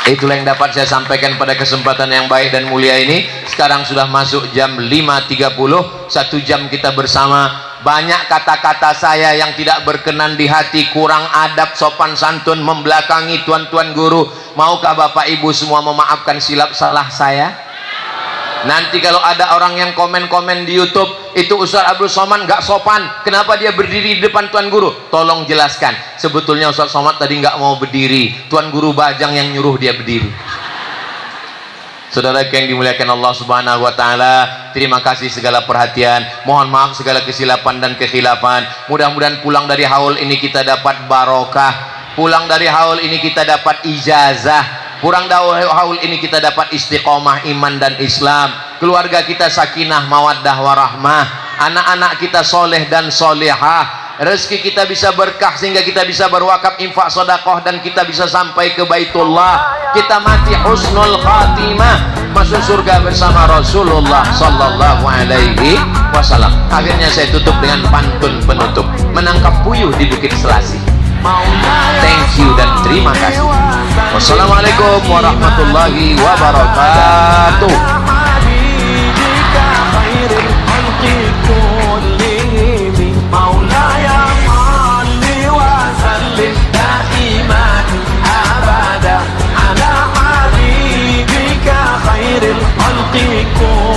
Itulah yang dapat saya sampaikan pada kesempatan yang baik dan mulia ini. Sekarang sudah masuk jam 5.30, 1 jam kita bersama. Banyak kata-kata saya yang tidak berkenan di hati, kurang adab, sopan santun, membelakangi tuan-tuan guru. Maukah Bapak Ibu semua memaafkan silap salah saya? Nanti kalau ada orang yang komen-komen di YouTube, itu Ustaz Abdul Somad nggak sopan, kenapa dia berdiri di depan Tuan Guru? Tolong jelaskan. Sebetulnya Ustaz Somad tadi nggak mau berdiri, Tuan Guru Bajang yang nyuruh dia berdiri. Saudara yang dimuliakan Allah Subhanahu wa taala, terima kasih segala perhatian. Mohon maaf segala kesilapan dan kekhilafan. Mudah-mudahan pulang dari haul ini kita dapat barokah. Pulang dari haul ini kita dapat ijazah. Pulang dari haul ini kita dapat istiqomah iman dan Islam. Keluarga kita sakinah mawaddah warahmah. Anak-anak kita soleh dan solehah. Rezeki kita bisa berkah sehingga kita bisa berwakaf, infak, sedekah, dan kita bisa sampai ke Baitullah. Kita mati husnul khatimah, masuk surga bersama Rasulullah sallallahu alaihi wasallam. Akhirnya saya tutup dengan pantun penutup. Menangkap puyuh di Bukit Selasih. Thank you dan terima kasih. Wassalamualaikum warahmatullahi wabarakatuh. خير الخلق كلهم